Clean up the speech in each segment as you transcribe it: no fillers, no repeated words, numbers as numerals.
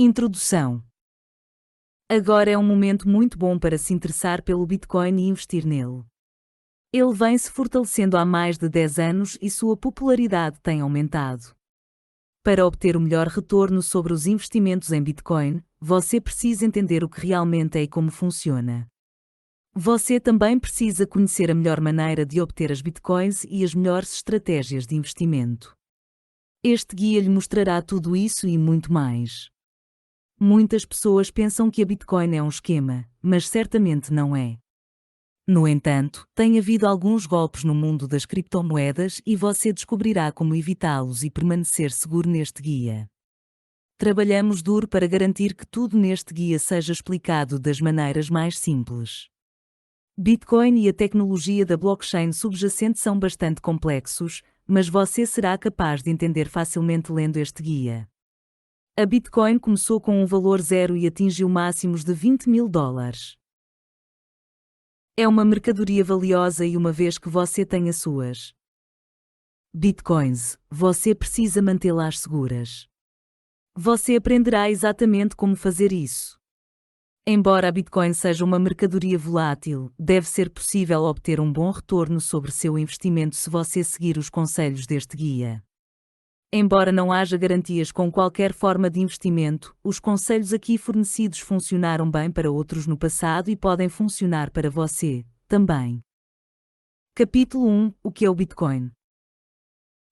Introdução. Agora é um momento muito bom para se interessar pelo Bitcoin e investir nele. Ele vem se fortalecendo há mais de 10 anos e sua popularidade tem aumentado. Para obter o melhor retorno sobre os investimentos em Bitcoin, você precisa entender o que realmente é e como funciona. Você também precisa conhecer a melhor maneira de obter as Bitcoins e as melhores estratégias de investimento. Este guia lhe mostrará tudo isso e muito mais. Muitas pessoas pensam que a Bitcoin é um esquema, mas certamente não é. No entanto, tem havido alguns golpes no mundo das criptomoedas e você descobrirá como evitá-los e permanecer seguro neste guia. Trabalhamos duro para garantir que tudo neste guia seja explicado das maneiras mais simples. Bitcoin e a tecnologia da blockchain subjacente são bastante complexos, mas você será capaz de entender facilmente lendo este guia. A Bitcoin começou com um valor zero e atingiu máximos de $20.000. É uma mercadoria valiosa e uma vez que você tem as suas Bitcoins, você precisa mantê-las seguras. Você aprenderá exatamente como fazer isso. Embora a Bitcoin seja uma mercadoria volátil, deve ser possível obter um bom retorno sobre seu investimento se você seguir os conselhos deste guia. Embora não haja garantias com qualquer forma de investimento, os conselhos aqui fornecidos funcionaram bem para outros no passado e podem funcionar para você, também. Capítulo 1: O que é o Bitcoin?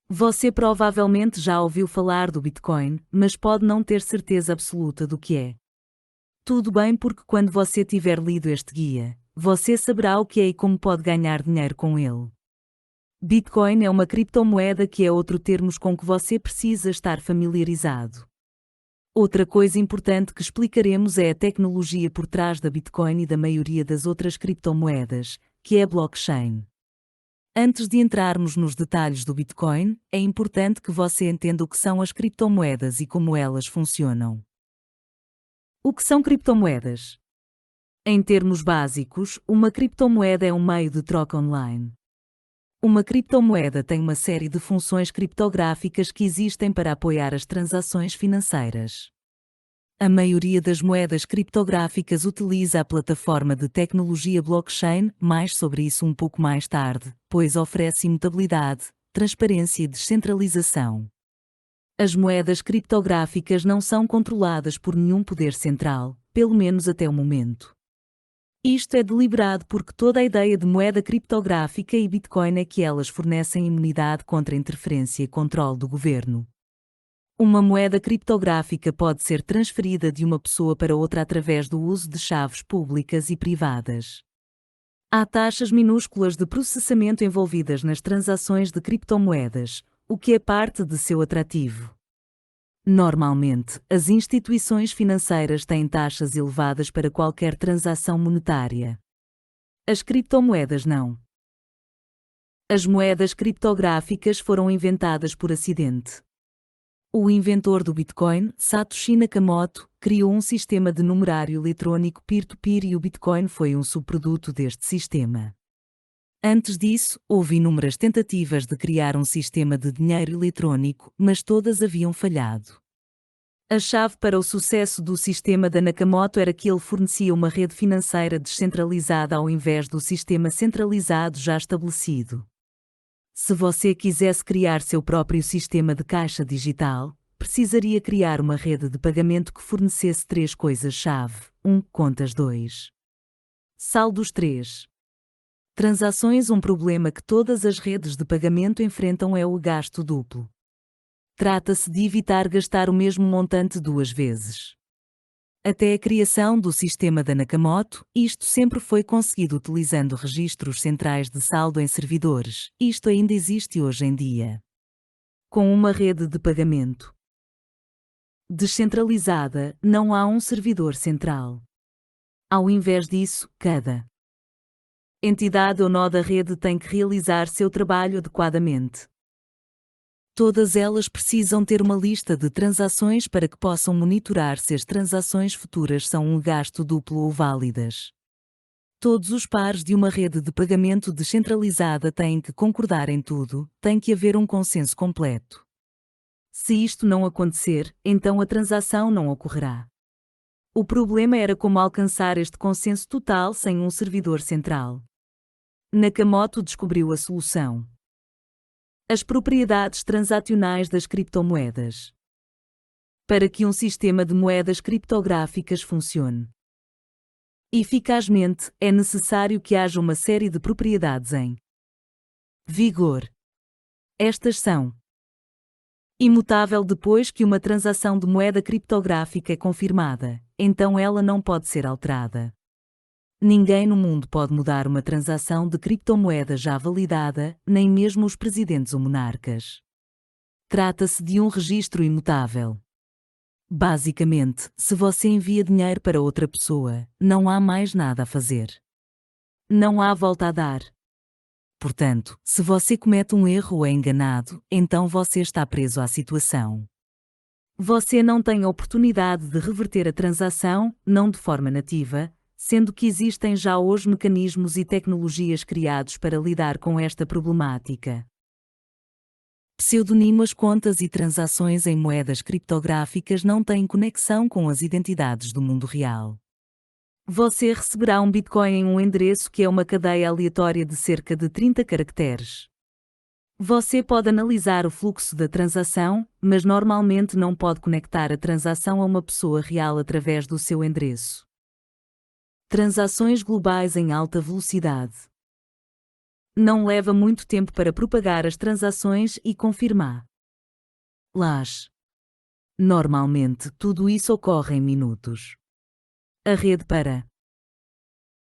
Você provavelmente já ouviu falar do Bitcoin, mas pode não ter certeza absoluta do que é. Tudo bem, porque quando você tiver lido este guia, você saberá o que é e como pode ganhar dinheiro com ele. Bitcoin é uma criptomoeda, que é outro termo com que você precisa estar familiarizado. Outra coisa importante que explicaremos é a tecnologia por trás da Bitcoin e da maioria das outras criptomoedas, que é a blockchain. Antes de entrarmos nos detalhes do Bitcoin, é importante que você entenda o que são as criptomoedas e como elas funcionam. O que são criptomoedas? Em termos básicos, uma criptomoeda é um meio de troca online. Uma criptomoeda tem uma série de funções criptográficas que existem para apoiar as transações financeiras. A maioria das moedas criptográficas utiliza a plataforma de tecnologia blockchain, mais sobre isso um pouco mais tarde, pois oferece imutabilidade, transparência e descentralização. As moedas criptográficas não são controladas por nenhum poder central, pelo menos até o momento. Isto é deliberado porque toda a ideia de moeda criptográfica e Bitcoin é que elas fornecem imunidade contra interferência e controle do governo. Uma moeda criptográfica pode ser transferida de uma pessoa para outra através do uso de chaves públicas e privadas. Há taxas minúsculas de processamento envolvidas nas transações de criptomoedas, o que é parte de seu atrativo. Normalmente, as instituições financeiras têm taxas elevadas para qualquer transação monetária. As criptomoedas não. As moedas criptográficas foram inventadas por acidente. O inventor do Bitcoin, Satoshi Nakamoto, criou um sistema de numerário eletrônico peer-to-peer e o Bitcoin foi um subproduto deste sistema. Antes disso, houve inúmeras tentativas de criar um sistema de dinheiro eletrônico, mas todas haviam falhado. A chave para o sucesso do sistema da Nakamoto era que ele fornecia uma rede financeira descentralizada ao invés do sistema centralizado já estabelecido. Se você quisesse criar seu próprio sistema de caixa digital, precisaria criar uma rede de pagamento que fornecesse 3 coisas-chave: 1. Contas. 2. Saldos. 3. Transações. Um problema que todas as redes de pagamento enfrentam é o gasto duplo. Trata-se de evitar gastar o mesmo montante 2 vezes. Até a criação do sistema da Nakamoto, isto sempre foi conseguido utilizando registros centrais de saldo em servidores. Isto ainda existe hoje em dia. Com uma rede de pagamento descentralizada, não há um servidor central. Ao invés disso, cada entidade ou nó da rede tem que realizar seu trabalho adequadamente. Todas elas precisam ter uma lista de transações para que possam monitorar se as transações futuras são um gasto duplo ou válidas. Todos os pares de uma rede de pagamento descentralizada têm que concordar em tudo, tem que haver um consenso completo. Se isto não acontecer, então a transação não ocorrerá. O problema era como alcançar este consenso total sem um servidor central. Nakamoto descobriu a solução. As propriedades transacionais das criptomoedas. Para que um sistema de moedas criptográficas funcione eficazmente, é necessário que haja uma série de propriedades em vigor. Estas são: imutável depois que uma transação de moeda criptográfica é confirmada, então ela não pode ser alterada. Ninguém no mundo pode mudar uma transação de criptomoeda já validada, nem mesmo os presidentes ou monarcas. Trata-se de um registro imutável. Basicamente, se você envia dinheiro para outra pessoa, não há mais nada a fazer. Não há volta a dar. Portanto, se você comete um erro ou é enganado, então você está preso à situação. Você não tem a oportunidade de reverter a transação, não de forma nativa, sendo que existem já hoje mecanismos e tecnologias criados para lidar com esta problemática. Pseudonimo: as contas e transações em moedas criptográficas não têm conexão com as identidades do mundo real. Você receberá um Bitcoin em um endereço que é uma cadeia aleatória de cerca de 30 caracteres. Você pode analisar o fluxo da transação, mas normalmente não pode conectar a transação a uma pessoa real através do seu endereço. Transações globais em alta velocidade. Não leva muito tempo para propagar as transações e confirmá-las. Normalmente, tudo isso ocorre em minutos. A rede para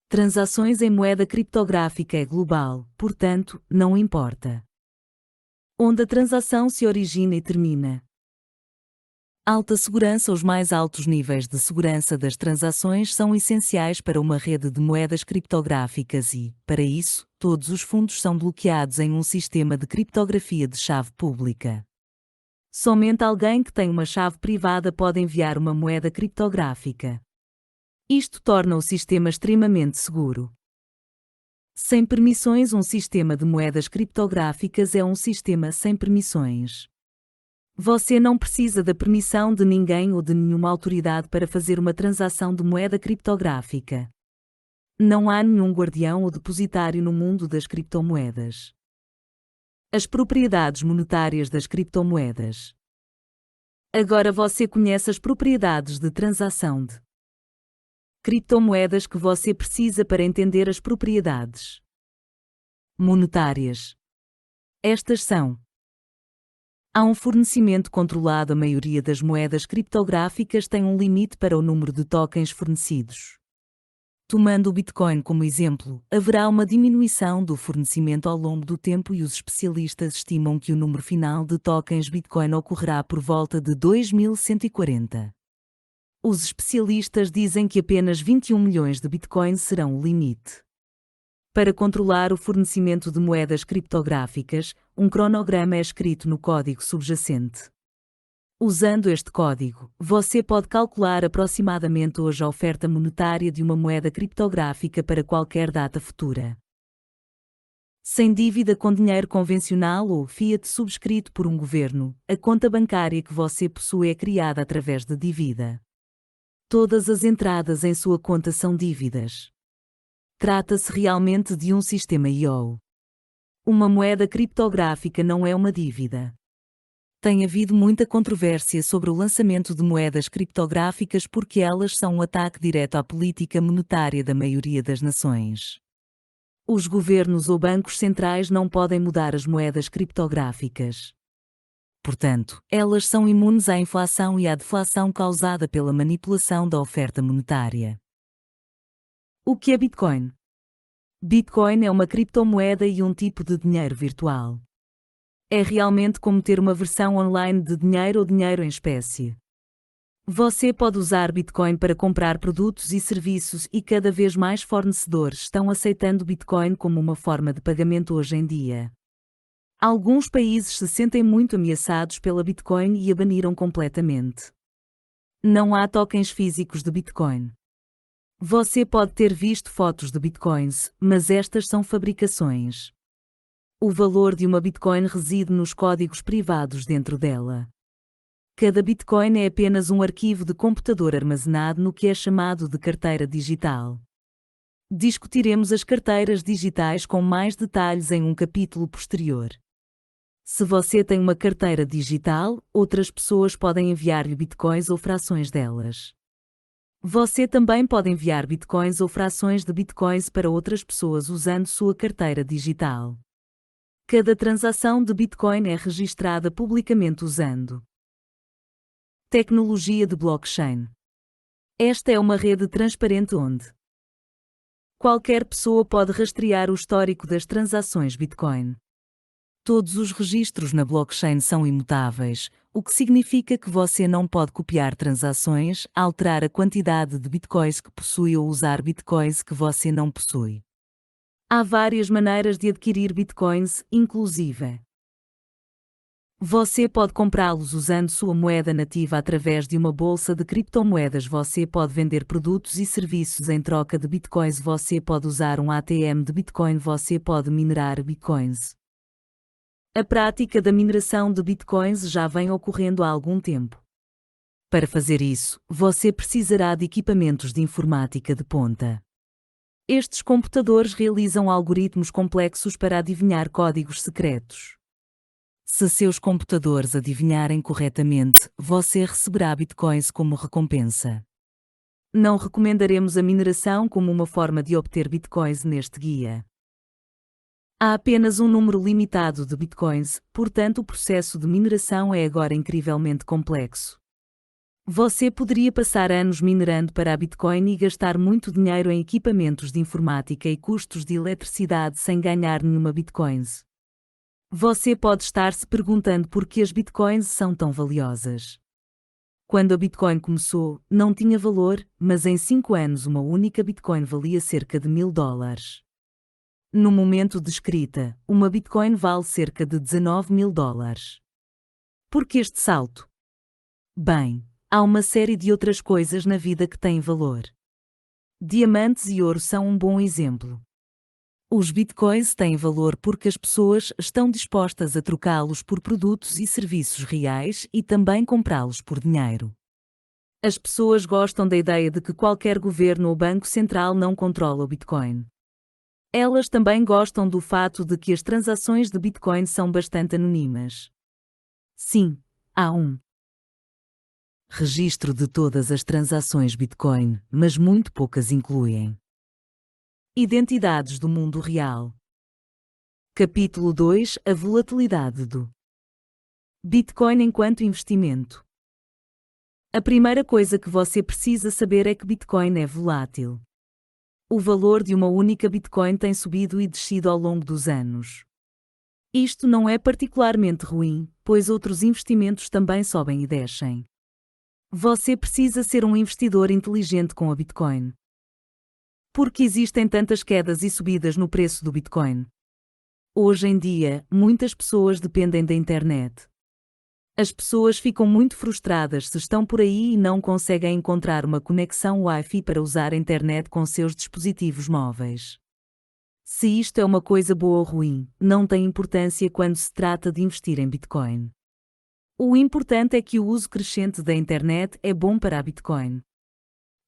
transações em moeda criptográfica é global, portanto, não importa onde a transação se origina e termina. Alta segurança: os mais altos níveis de segurança das transações são essenciais para uma rede de moedas criptográficas e, para isso, todos os fundos são bloqueados em um sistema de criptografia de chave pública. Somente alguém que tem uma chave privada pode enviar uma moeda criptográfica. Isto torna o sistema extremamente seguro. Sem permissões: um sistema de moedas criptográficas é um sistema sem permissões. Você não precisa da permissão de ninguém ou de nenhuma autoridade para fazer uma transação de moeda criptográfica. Não há nenhum guardião ou depositário no mundo das criptomoedas. As propriedades monetárias das criptomoedas. Agora você conhece as propriedades de transação de criptomoedas que você precisa para entender as propriedades monetárias. Estas são: há um fornecimento controlado. A maioria das moedas criptográficas tem um limite para o número de tokens fornecidos. Tomando o Bitcoin como exemplo, haverá uma diminuição do fornecimento ao longo do tempo e os especialistas estimam que o número final de tokens Bitcoin ocorrerá por volta de 2140. Os especialistas dizem que apenas 21 milhões de Bitcoin serão o limite. Para controlar o fornecimento de moedas criptográficas, um cronograma é escrito no código subjacente. Usando este código, você pode calcular aproximadamente hoje a oferta monetária de uma moeda criptográfica para qualquer data futura. Sem dívida com dinheiro convencional ou fiat subscrito por um governo, a conta bancária que você possui é criada através de dívida. Todas as entradas em sua conta são dívidas. Trata-se realmente de um sistema IO. Uma moeda criptográfica não é uma dívida. Tem havido muita controvérsia sobre o lançamento de moedas criptográficas porque elas são um ataque direto à política monetária da maioria das nações. Os governos ou bancos centrais não podem mudar as moedas criptográficas. Portanto, elas são imunes à inflação e à deflação causada pela manipulação da oferta monetária. O que é Bitcoin? Bitcoin é uma criptomoeda e um tipo de dinheiro virtual. É realmente como ter uma versão online de dinheiro ou dinheiro em espécie. Você pode usar Bitcoin para comprar produtos e serviços e cada vez mais fornecedores estão aceitando Bitcoin como uma forma de pagamento hoje em dia. Alguns países se sentem muito ameaçados pela Bitcoin e a baniram completamente. Não há tokens físicos de Bitcoin. Você pode ter visto fotos de Bitcoins, mas estas são fabricações. O valor de uma Bitcoin reside nos códigos privados dentro dela. Cada Bitcoin é apenas um arquivo de computador armazenado no que é chamado de carteira digital. Discutiremos as carteiras digitais com mais detalhes em um capítulo posterior. Se você tem uma carteira digital, outras pessoas podem enviar-lhe bitcoins ou frações delas. Você também pode enviar bitcoins ou frações de bitcoins para outras pessoas usando sua carteira digital. Cada transação de bitcoin é registrada publicamente usando tecnologia de blockchain. Esta é uma rede transparente onde qualquer pessoa pode rastrear o histórico das transações Bitcoin. Todos os registros na blockchain são imutáveis, o que significa que você não pode copiar transações, alterar a quantidade de bitcoins que possui ou usar bitcoins que você não possui. Há várias maneiras de adquirir bitcoins, inclusive você pode comprá-los usando sua moeda nativa através de uma bolsa de criptomoedas. Você pode vender produtos e serviços em troca de bitcoins. Você pode usar um ATM de Bitcoin. Você pode minerar bitcoins. A prática da mineração de bitcoins já vem ocorrendo há algum tempo. Para fazer isso, você precisará de equipamentos de informática de ponta. Estes computadores realizam algoritmos complexos para adivinhar códigos secretos. Se seus computadores adivinharem corretamente, você receberá bitcoins como recompensa. Não recomendaremos a mineração como uma forma de obter bitcoins neste guia. Há apenas um número limitado de bitcoins, portanto o processo de mineração é agora incrivelmente complexo. Você poderia passar anos minerando para a Bitcoin e gastar muito dinheiro em equipamentos de informática e custos de eletricidade sem ganhar nenhuma bitcoins. Você pode estar se perguntando por que as bitcoins são tão valiosas. Quando a Bitcoin começou, não tinha valor, mas em 5 anos uma única Bitcoin valia cerca de $1000. No momento de escrita, uma Bitcoin vale cerca de $19.000. Por que este salto? Bem, há uma série de outras coisas na vida que têm valor. Diamantes e ouro são um bom exemplo. Os bitcoins têm valor porque as pessoas estão dispostas a trocá-los por produtos e serviços reais e também comprá-los por dinheiro. As pessoas gostam da ideia de que qualquer governo ou banco central não controla o Bitcoin. Elas também gostam do fato de que as transações de Bitcoin são bastante anônimas. Sim, há um registro de todas as transações Bitcoin, mas muito poucas incluem identidades do mundo real. Capítulo 2 – A volatilidade do Bitcoin enquanto investimento. A primeira coisa que você precisa saber é que Bitcoin é volátil. O valor de uma única Bitcoin tem subido e descido ao longo dos anos. Isto não é particularmente ruim, pois outros investimentos também sobem e descem. Você precisa ser um investidor inteligente com a Bitcoin. Por que existem tantas quedas e subidas no preço do Bitcoin? Hoje em dia, muitas pessoas dependem da internet. As pessoas ficam muito frustradas se estão por aí e não conseguem encontrar uma conexão Wi-Fi para usar a internet com seus dispositivos móveis. Se isto é uma coisa boa ou ruim, não tem importância quando se trata de investir em Bitcoin. O importante é que o uso crescente da internet é bom para a Bitcoin.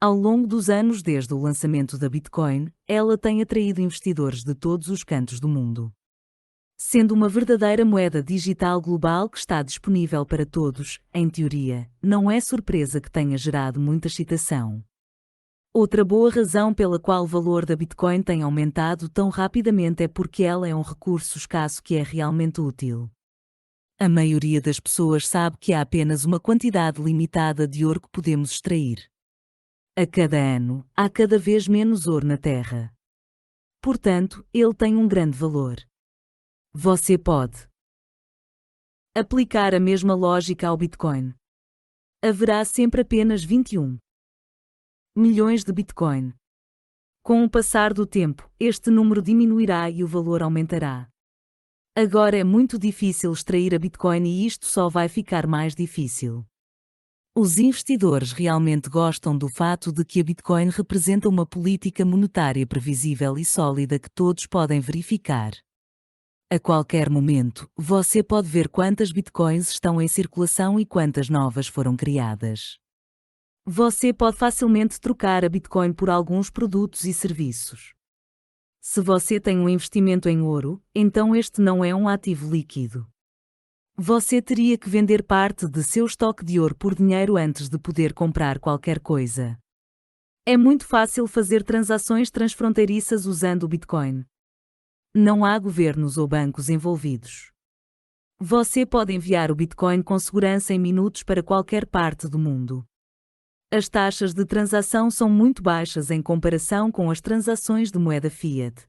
Ao longo dos anos desde o lançamento da Bitcoin, ela tem atraído investidores de todos os cantos do mundo. Sendo uma verdadeira moeda digital global que está disponível para todos, em teoria, não é surpresa que tenha gerado muita excitação. Outra boa razão pela qual o valor da Bitcoin tem aumentado tão rapidamente é porque ela é um recurso escasso que é realmente útil. A maioria das pessoas sabe que há apenas uma quantidade limitada de ouro que podemos extrair. A cada ano, há cada vez menos ouro na Terra. Portanto, ele tem um grande valor. Você pode aplicar a mesma lógica ao Bitcoin. Haverá sempre apenas 21 milhões de Bitcoin. Com o passar do tempo, este número diminuirá e o valor aumentará. Agora é muito difícil extrair a Bitcoin e isto só vai ficar mais difícil. Os investidores realmente gostam do fato de que a Bitcoin representa uma política monetária previsível e sólida que todos podem verificar. A qualquer momento, você pode ver quantas bitcoins estão em circulação e quantas novas foram criadas. Você pode facilmente trocar a bitcoin por alguns produtos e serviços. Se você tem um investimento em ouro, então este não é um ativo líquido. Você teria que vender parte de seu estoque de ouro por dinheiro antes de poder comprar qualquer coisa. É muito fácil fazer transações transfronteiriças usando o Bitcoin. Não há governos ou bancos envolvidos. Você pode enviar o Bitcoin com segurança em minutos para qualquer parte do mundo. As taxas de transação são muito baixas em comparação com as transações de moeda fiat.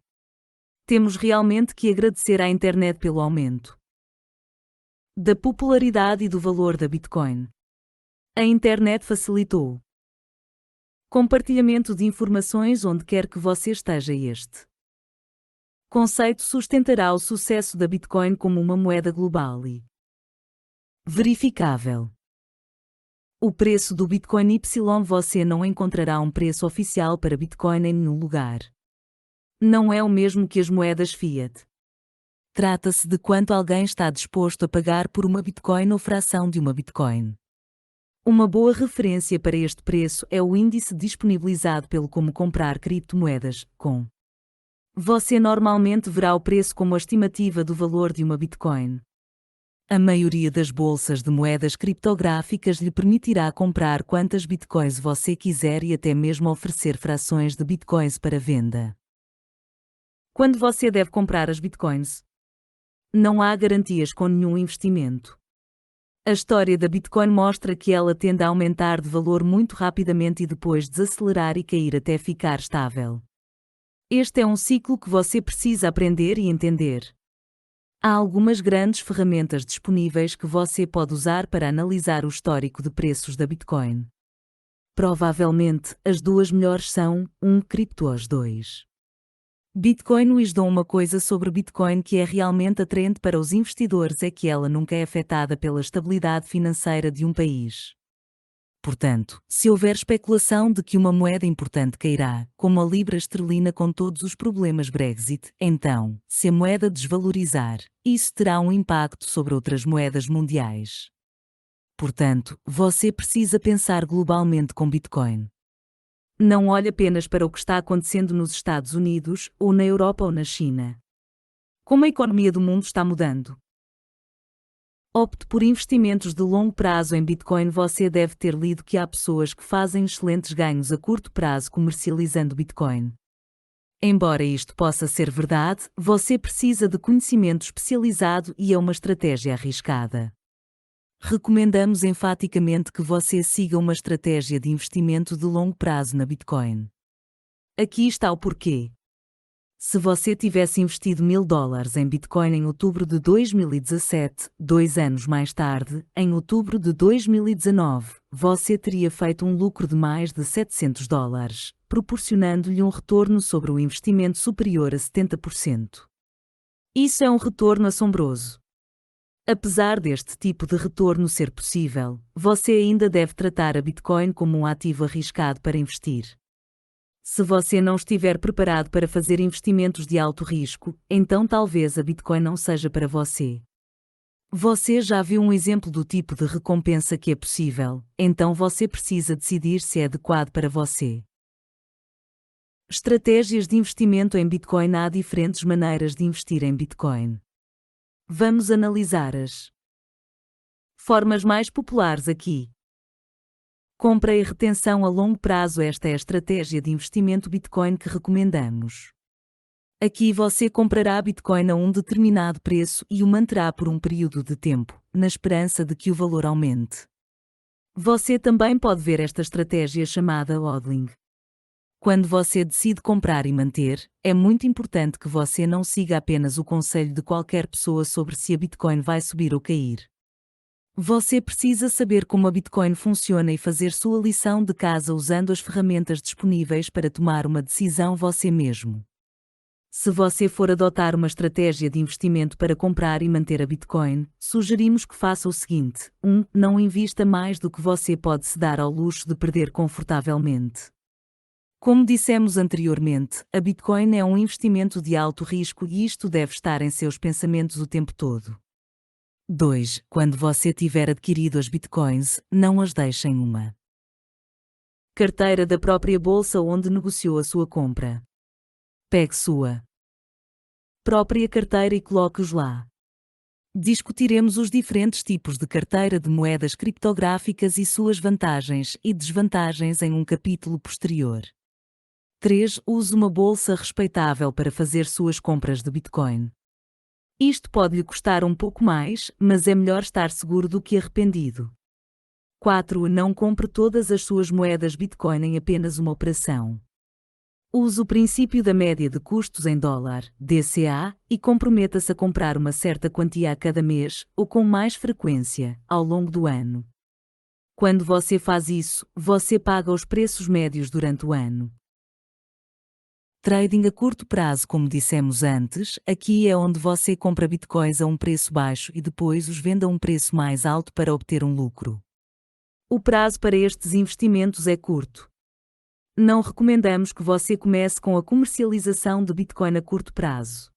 Temos realmente que agradecer à internet pelo aumento da popularidade e do valor da Bitcoin. A internet facilitou compartilhamento de informações onde quer que você esteja. Este conceito sustentará o sucesso da Bitcoin como uma moeda global e verificável. O preço do Bitcoin Você não encontrará um preço oficial para Bitcoin em nenhum lugar. Não é o mesmo que as moedas fiat. Trata-se de quanto alguém está disposto a pagar por uma Bitcoin ou fração de uma Bitcoin. Uma boa referência para este preço é o índice disponibilizado pelo Como Comprar Criptomoedas, com. Você normalmente verá o preço como a estimativa do valor de uma Bitcoin. A maioria das bolsas de moedas criptográficas lhe permitirá comprar quantas Bitcoins você quiser e até mesmo oferecer frações de Bitcoins para venda. Quando você deve comprar as Bitcoins? Não há garantias com nenhum investimento. A história da Bitcoin mostra que ela tende a aumentar de valor muito rapidamente e depois desacelerar e cair até ficar estável. Este é um ciclo que você precisa aprender e entender. Há algumas grandes ferramentas disponíveis que você pode usar para analisar o histórico de preços da Bitcoin. Provavelmente, as duas melhores são 1. Cryptos 2. Bitcoin wisdom. Uma coisa sobre Bitcoin que é realmente atraente para os investidores é que ela nunca é afetada pela estabilidade financeira de um país. Portanto, se houver especulação de que uma moeda importante cairá, como a libra esterlina com todos os problemas Brexit, então, se a moeda desvalorizar, isso terá um impacto sobre outras moedas mundiais. Portanto, você precisa pensar globalmente com Bitcoin. Não olhe apenas para o que está acontecendo nos Estados Unidos, ou na Europa ou na China. Como a economia do mundo está mudando? Opte por investimentos de longo prazo em Bitcoin. Você deve ter lido que há pessoas que fazem excelentes ganhos a curto prazo comercializando Bitcoin. Embora isto possa ser verdade, você precisa de conhecimento especializado e é uma estratégia arriscada. Recomendamos enfaticamente que você siga uma estratégia de investimento de longo prazo na Bitcoin. Aqui está o porquê. Se você tivesse investido $1000 em Bitcoin em outubro de 2017, 2 anos mais tarde, em outubro de 2019, você teria feito um lucro de mais de $700, proporcionando-lhe um retorno sobre o investimento superior a 70%. Isso é um retorno assombroso. Apesar deste tipo de retorno ser possível, você ainda deve tratar a Bitcoin como um ativo arriscado para investir. Se você não estiver preparado para fazer investimentos de alto risco, então talvez a Bitcoin não seja para você. Você já viu um exemplo do tipo de recompensa que é possível, então você precisa decidir se é adequado para você. Estratégias de investimento em Bitcoin. Há diferentes maneiras de investir em Bitcoin. Vamos analisar as formas mais populares aqui. Compra e retenção a longo prazo. Esta é a estratégia de investimento Bitcoin que recomendamos. Aqui você comprará Bitcoin a um determinado preço e o manterá por um período de tempo, na esperança de que o valor aumente. Você também pode ver esta estratégia chamada hodling. Quando você decide comprar e manter, é muito importante que você não siga apenas o conselho de qualquer pessoa sobre se a Bitcoin vai subir ou cair. Você precisa saber como a Bitcoin funciona e fazer sua lição de casa usando as ferramentas disponíveis para tomar uma decisão você mesmo. Se você for adotar uma estratégia de investimento para comprar e manter a Bitcoin, sugerimos que faça o seguinte: 1. Não invista mais do que você pode se dar ao luxo de perder confortavelmente. Como dissemos anteriormente, a Bitcoin é um investimento de alto risco e isto deve estar em seus pensamentos o tempo todo. 2. Quando você tiver adquirido as Bitcoins, não as deixe em uma carteira da própria bolsa onde negociou a sua compra. Pegue sua própria carteira e coloque-os lá. Discutiremos os diferentes tipos de carteira de moedas criptográficas e suas vantagens e desvantagens em um capítulo posterior. 3. Use uma bolsa respeitável para fazer suas compras de Bitcoin. Isto pode lhe custar um pouco mais, mas é melhor estar seguro do que arrependido. 4. Não compre todas as suas moedas Bitcoin em apenas uma operação. Use o princípio da média de custos em dólar, DCA, e comprometa-se a comprar uma certa quantia a cada mês, ou com mais frequência, ao longo do ano. Quando você faz isso, você paga os preços médios durante o ano. Trading a curto prazo, como dissemos antes, aqui é onde você compra bitcoins a um preço baixo e depois os vende a um preço mais alto para obter um lucro. O prazo para estes investimentos é curto. Não recomendamos que você comece com a comercialização de Bitcoin a curto prazo.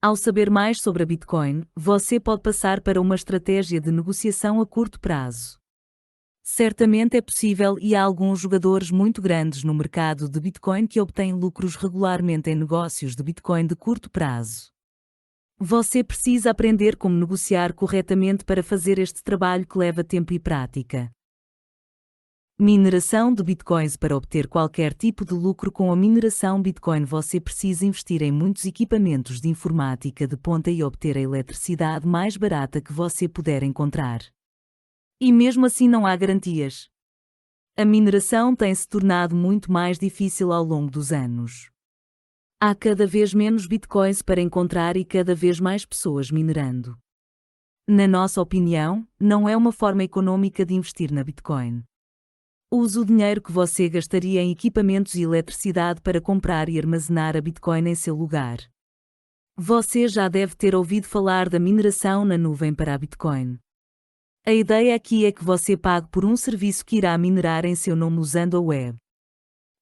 Ao saber mais sobre a Bitcoin, você pode passar para uma estratégia de negociação a curto prazo. Certamente é possível e há alguns jogadores muito grandes no mercado de Bitcoin que obtêm lucros regularmente em negócios de Bitcoin de curto prazo. Você precisa aprender como negociar corretamente para fazer este trabalho que leva tempo e prática. Mineração de Bitcoins. Para obter qualquer tipo de lucro com a mineração Bitcoin, você precisa investir em muitos equipamentos de informática de ponta e obter a eletricidade mais barata que você puder encontrar. E mesmo assim não há garantias. A mineração tem se tornado muito mais difícil ao longo dos anos. Há cada vez menos bitcoins para encontrar e cada vez mais pessoas minerando. Na nossa opinião, não é uma forma econômica de investir na Bitcoin. Use o dinheiro que você gastaria em equipamentos e eletricidade para comprar e armazenar a Bitcoin em seu lugar. Você já deve ter ouvido falar da mineração na nuvem para a Bitcoin. A ideia aqui é que você pague por um serviço que irá minerar em seu nome usando a web.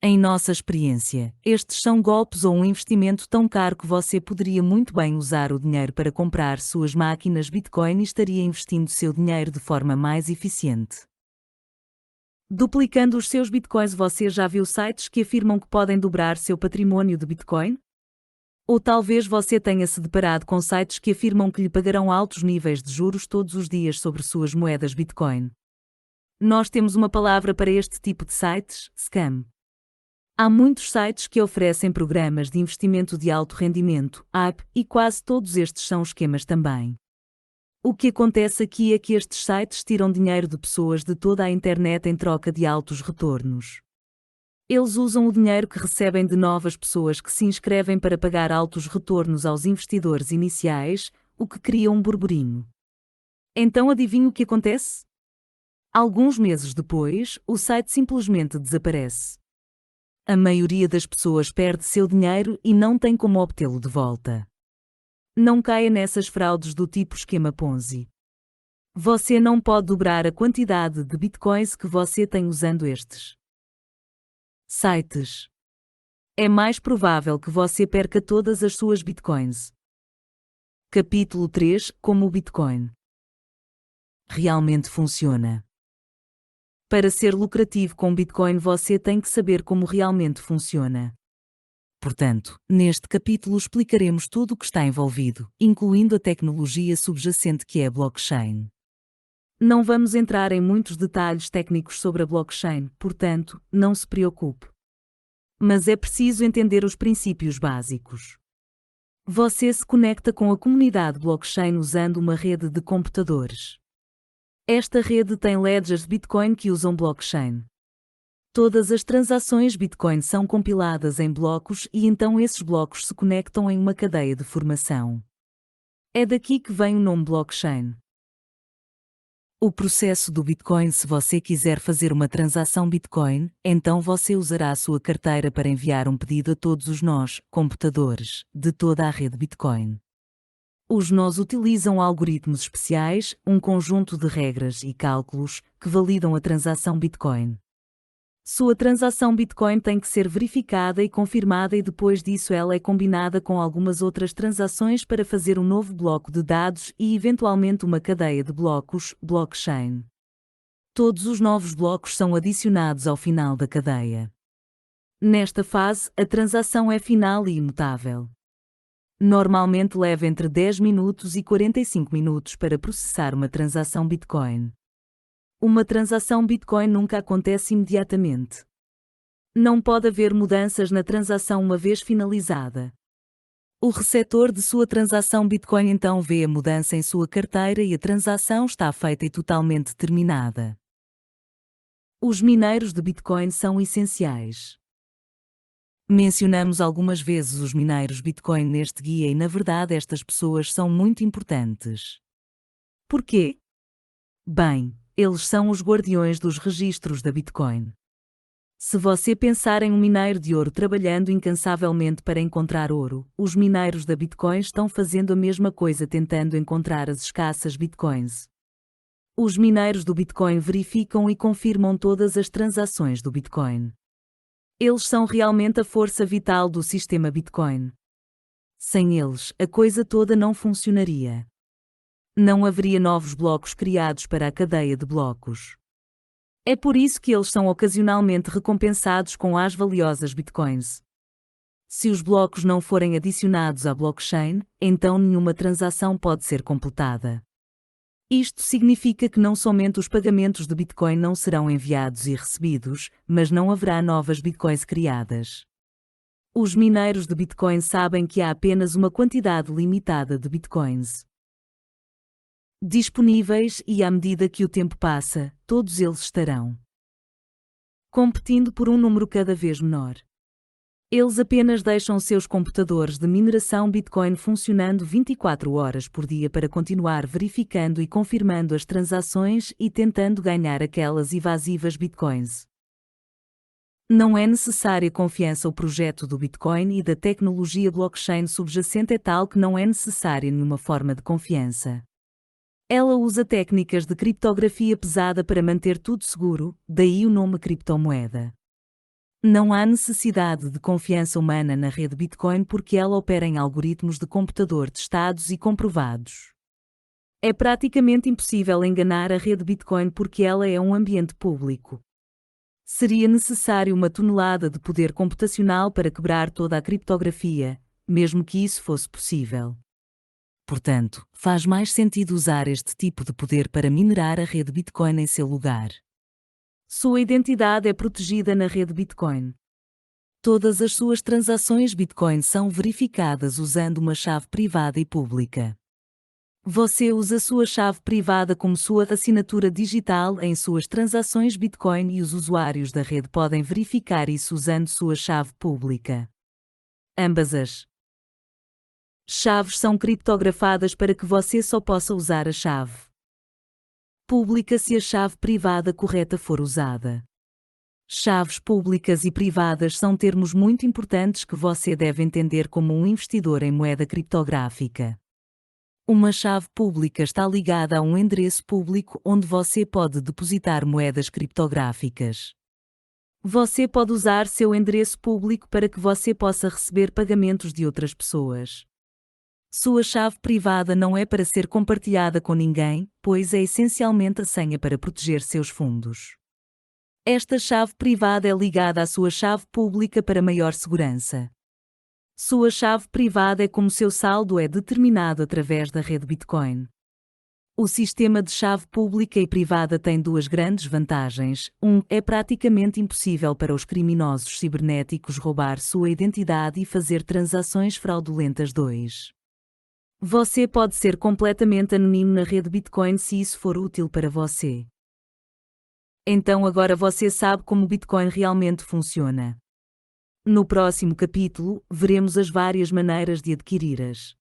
Em nossa experiência, estes são golpes ou um investimento tão caro que você poderia muito bem usar o dinheiro para comprar suas máquinas Bitcoin e estaria investindo seu dinheiro de forma mais eficiente. Duplicando os seus Bitcoins. Você já viu sites que afirmam que podem dobrar seu patrimônio de Bitcoin? Ou talvez você tenha se deparado com sites que afirmam que lhe pagarão altos níveis de juros todos os dias sobre suas moedas Bitcoin. Nós temos uma palavra para este tipo de sites: scam. Há muitos sites que oferecem programas de investimento de alto rendimento, AP, e quase todos estes são esquemas também. O que acontece aqui é que estes sites tiram dinheiro de pessoas de toda a internet em troca de altos retornos. Eles usam o dinheiro que recebem de novas pessoas que se inscrevem para pagar altos retornos aos investidores iniciais, o que cria um burburinho. Então adivinhe o que acontece? Alguns meses depois, o site simplesmente desaparece. A maioria das pessoas perde seu dinheiro e não tem como obtê-lo de volta. Não caia nessas fraudes do tipo esquema Ponzi. Você não pode dobrar a quantidade de bitcoins que você tem usando estes sites. É mais provável que você perca todas as suas bitcoins. Capítulo 3. Como o Bitcoin realmente funciona. Para ser lucrativo com Bitcoin, você tem que saber como realmente funciona. Portanto, neste capítulo explicaremos tudo o que está envolvido, incluindo a tecnologia subjacente que é a blockchain. Não vamos entrar em muitos detalhes técnicos sobre a blockchain, portanto, não se preocupe. Mas é preciso entender os princípios básicos. Você se conecta com a comunidade blockchain usando uma rede de computadores. Esta rede tem ledgers de Bitcoin que usam blockchain. Todas as transações Bitcoin são compiladas em blocos e então esses blocos se conectam em uma cadeia de formação. É daqui que vem o nome blockchain. O processo do Bitcoin. Se você quiser fazer uma transação Bitcoin, então você usará a sua carteira para enviar um pedido a todos os nós, computadores, de toda a rede Bitcoin. Os nós utilizam algoritmos especiais, um conjunto de regras e cálculos, que validam a transação Bitcoin. Sua transação Bitcoin tem que ser verificada e confirmada e depois disso ela é combinada com algumas outras transações para fazer um novo bloco de dados e eventualmente uma cadeia de blocos, blockchain. Todos os novos blocos são adicionados ao final da cadeia. Nesta fase, a transação é final e imutável. Normalmente leva entre 10 minutos e 45 minutos para processar uma transação Bitcoin. Uma transação Bitcoin nunca acontece imediatamente. Não pode haver mudanças na transação uma vez finalizada. O receptor de sua transação Bitcoin então vê a mudança em sua carteira e a transação está feita e totalmente terminada. Os mineiros de Bitcoin são essenciais. Mencionamos algumas vezes os mineiros Bitcoin neste guia e na verdade estas pessoas são muito importantes. Por quê? Bem, eles são os guardiões dos registros da Bitcoin. Se você pensar em um mineiro de ouro trabalhando incansavelmente para encontrar ouro, os mineiros da Bitcoin estão fazendo a mesma coisa tentando encontrar as escassas Bitcoins. Os mineiros do Bitcoin verificam e confirmam todas as transações do Bitcoin. Eles são realmente a força vital do sistema Bitcoin. Sem eles, a coisa toda não funcionaria. Não haveria novos blocos criados para a cadeia de blocos. É por isso que eles são ocasionalmente recompensados com as valiosas Bitcoins. Se os blocos não forem adicionados à blockchain, então nenhuma transação pode ser completada. Isto significa que não somente os pagamentos de Bitcoin não serão enviados e recebidos, mas não haverá novas Bitcoins criadas. Os mineiros de Bitcoin sabem que há apenas uma quantidade limitada de Bitcoins disponíveis e à medida que o tempo passa, todos eles estarão competindo por um número cada vez menor. Eles apenas deixam seus computadores de mineração Bitcoin funcionando 24 horas por dia para continuar verificando e confirmando as transações e tentando ganhar aquelas evasivas Bitcoins. Não é necessária confiança. O projeto do Bitcoin e da tecnologia blockchain subjacente é tal que não é necessária nenhuma forma de confiança. Ela usa técnicas de criptografia pesada para manter tudo seguro, daí o nome criptomoeda. Não há necessidade de confiança humana na rede Bitcoin porque ela opera em algoritmos de computador testados e comprovados. É praticamente impossível enganar a rede Bitcoin porque ela é um ambiente público. Seria necessário uma tonelada de poder computacional para quebrar toda a criptografia, mesmo que isso fosse possível. Portanto, faz mais sentido usar este tipo de poder para minerar a rede Bitcoin em seu lugar. Sua identidade é protegida na rede Bitcoin. Todas as suas transações Bitcoin são verificadas usando uma chave privada e pública. Você usa sua chave privada como sua assinatura digital em suas transações Bitcoin e os usuários da rede podem verificar isso usando sua chave pública. Ambas as chaves são criptografadas para que você só possa usar a chave pública se a chave privada correta for usada. Chaves públicas e privadas são termos muito importantes que você deve entender como um investidor em moeda criptográfica. Uma chave pública está ligada a um endereço público onde você pode depositar moedas criptográficas. Você pode usar seu endereço público para que você possa receber pagamentos de outras pessoas. Sua chave privada não é para ser compartilhada com ninguém, pois é essencialmente a senha para proteger seus fundos. Esta chave privada é ligada à sua chave pública para maior segurança. Sua chave privada é como seu saldo é determinado através da rede Bitcoin. O sistema de chave pública e privada tem duas grandes vantagens. É praticamente impossível para os criminosos cibernéticos roubar sua identidade e fazer transações fraudulentas. 2. Você pode ser completamente anónimo na rede Bitcoin se isso for útil para você. Então agora você sabe como o Bitcoin realmente funciona. No próximo capítulo, veremos as várias maneiras de adquirir as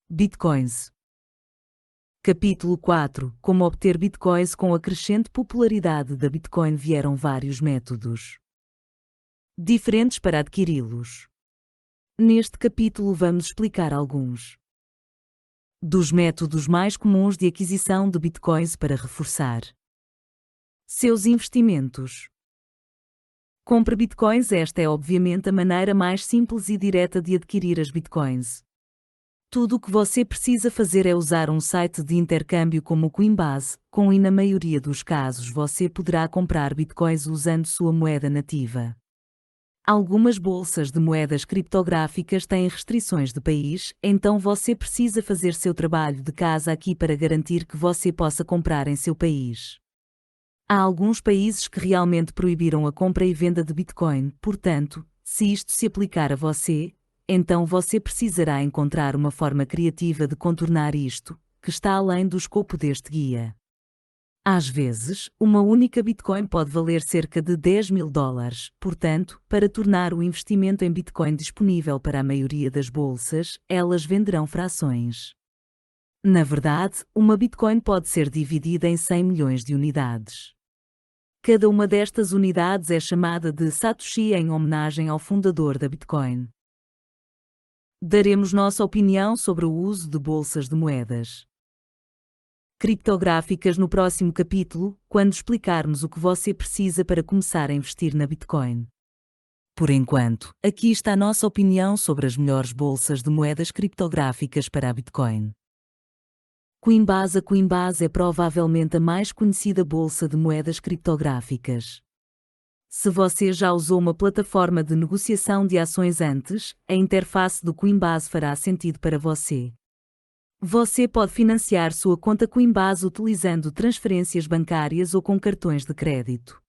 Bitcoins. Capítulo 4 – Como obter Bitcoins. Com a crescente popularidade da Bitcoin vieram vários métodos diferentes para adquiri-los. Neste capítulo vamos explicar alguns dos métodos mais comuns de aquisição de Bitcoins para reforçar seus investimentos. Compre bitcoins. Esta é obviamente a maneira mais simples e direta de adquirir as bitcoins. Tudo o que você precisa fazer é usar um site de intercâmbio como o Coinbase, e na maioria dos casos você poderá comprar bitcoins usando sua moeda nativa. Algumas bolsas de moedas criptográficas têm restrições de país, então você precisa fazer seu trabalho de casa aqui para garantir que você possa comprar em seu país. Há alguns países que realmente proibiram a compra e venda de Bitcoin, portanto, se isto se aplicar a você, então você precisará encontrar uma forma criativa de contornar isto, que está além do escopo deste guia. Às vezes, uma única Bitcoin pode valer cerca de $10.000, portanto, para tornar o investimento em Bitcoin disponível para a maioria das bolsas, elas venderão frações. Na verdade, uma Bitcoin pode ser dividida em 100 milhões de unidades. Cada uma destas unidades é chamada de Satoshi em homenagem ao fundador da Bitcoin. Daremos nossa opinião sobre o uso de bolsas de moedas criptográficas no próximo capítulo, quando explicarmos o que você precisa para começar a investir na Bitcoin. Por enquanto, aqui está nossa opinião sobre as melhores bolsas de moedas criptográficas para a Bitcoin. Coinbase. A Coinbase é provavelmente a mais conhecida bolsa de moedas criptográficas. Se você já usou uma plataforma de negociação de ações antes, a interface do Coinbase fará sentido para você. Você pode financiar sua conta Coinbase utilizando transferências bancárias ou com cartões de crédito.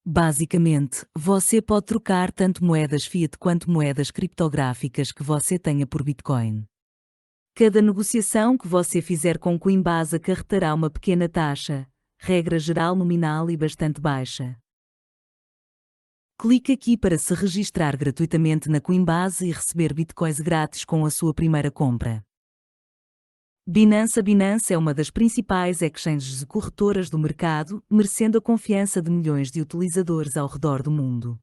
Basicamente, você pode trocar tanto moedas fiat quanto moedas criptográficas que você tenha por Bitcoin. Cada negociação que você fizer com Coinbase acarretará uma pequena taxa, regra geral nominal e bastante baixa. Clique aqui para se registrar gratuitamente na Coinbase e receber Bitcoins grátis com a sua primeira compra. Binance. A Binance é uma das principais exchanges e corretoras do mercado, merecendo a confiança de milhões de utilizadores ao redor do mundo.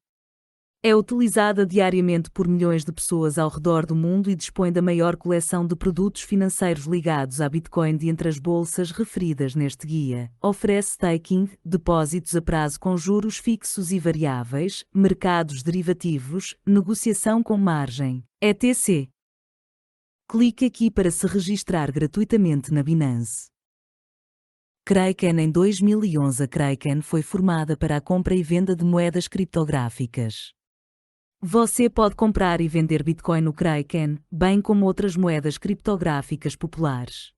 É utilizada diariamente por milhões de pessoas ao redor do mundo e dispõe da maior coleção de produtos financeiros ligados à Bitcoin de entre as bolsas referidas neste guia. Oferece staking, depósitos a prazo com juros fixos e variáveis, mercados derivativos, negociação com margem, etc. Clique aqui para se registrar gratuitamente na Binance. Kraken. Em 2011 a Kraken foi formada para a compra e venda de moedas criptográficas. Você pode comprar e vender Bitcoin no Kraken, bem como outras moedas criptográficas populares.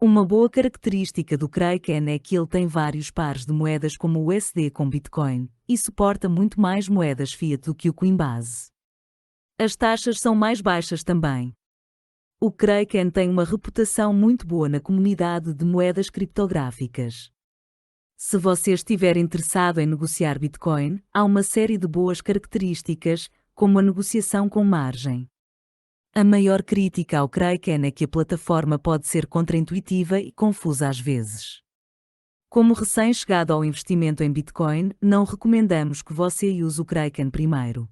Uma boa característica do Kraken é que ele tem vários pares de moedas como o USD com Bitcoin, e suporta muito mais moedas fiat do que o Coinbase. As taxas são mais baixas também. O Kraken tem uma reputação muito boa na comunidade de moedas criptográficas. Se você estiver interessado em negociar Bitcoin, há uma série de boas características, como a negociação com margem. A maior crítica ao Kraken é que a plataforma pode ser contraintuitiva e confusa às vezes. Como recém-chegado ao investimento em Bitcoin, não recomendamos que você use o Kraken primeiro.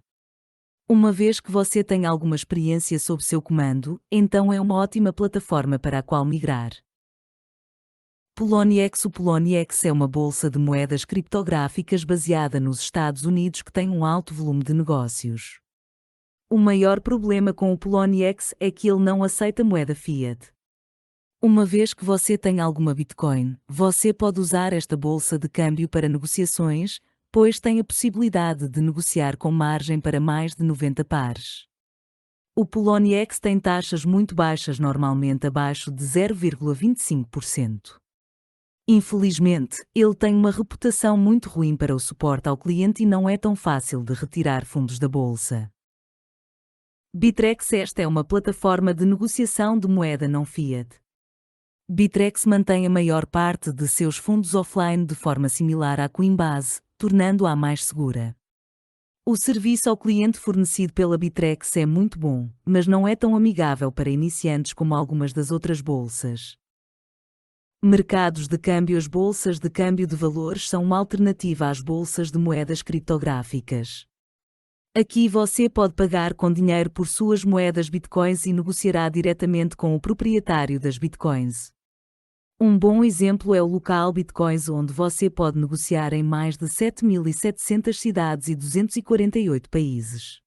Uma vez que você tem alguma experiência sob seu comando, então é uma ótima plataforma para a qual migrar. Poloniex. O Poloniex é uma bolsa de moedas criptográficas baseada nos Estados Unidos que tem um alto volume de negócios. O maior problema com o Poloniex é que ele não aceita moeda fiat. Uma vez que você tem alguma Bitcoin, você pode usar esta bolsa de câmbio para negociações, pois tem a possibilidade de negociar com margem para mais de 90 pares. O Poloniex tem taxas muito baixas, normalmente abaixo de 0,25%. Infelizmente, ele tem uma reputação muito ruim para o suporte ao cliente e não é tão fácil de retirar fundos da bolsa. Bittrex. Esta é uma plataforma de negociação de moeda não fiat. Bittrex mantém a maior parte de seus fundos offline de forma similar à Coinbase, tornando-a mais segura. O serviço ao cliente fornecido pela Bittrex é muito bom, mas não é tão amigável para iniciantes como algumas das outras bolsas. Mercados de câmbio. As bolsas de câmbio de valores são uma alternativa às bolsas de moedas criptográficas. Aqui você pode pagar com dinheiro por suas moedas Bitcoins e negociará diretamente com o proprietário das Bitcoins. Um bom exemplo é o local Bitcoins, onde você pode negociar em mais de 7.700 cidades e 248 países.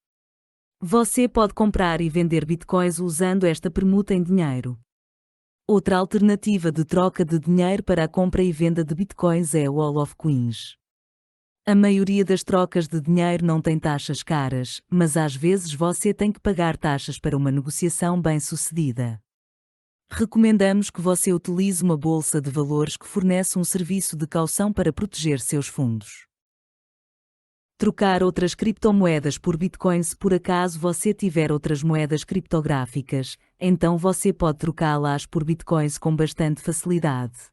Você pode comprar e vender Bitcoins usando esta permuta em dinheiro. Outra alternativa de troca de dinheiro para a compra e venda de Bitcoins é o Wall of Coins. A maioria das trocas de dinheiro não tem taxas caras, mas às vezes você tem que pagar taxas para uma negociação bem-sucedida. Recomendamos que você utilize uma bolsa de valores que fornece um serviço de caução para proteger seus fundos. Trocar outras criptomoedas por Bitcoin. Se por acaso você tiver outras moedas criptográficas, então você pode trocá-las por Bitcoins com bastante facilidade.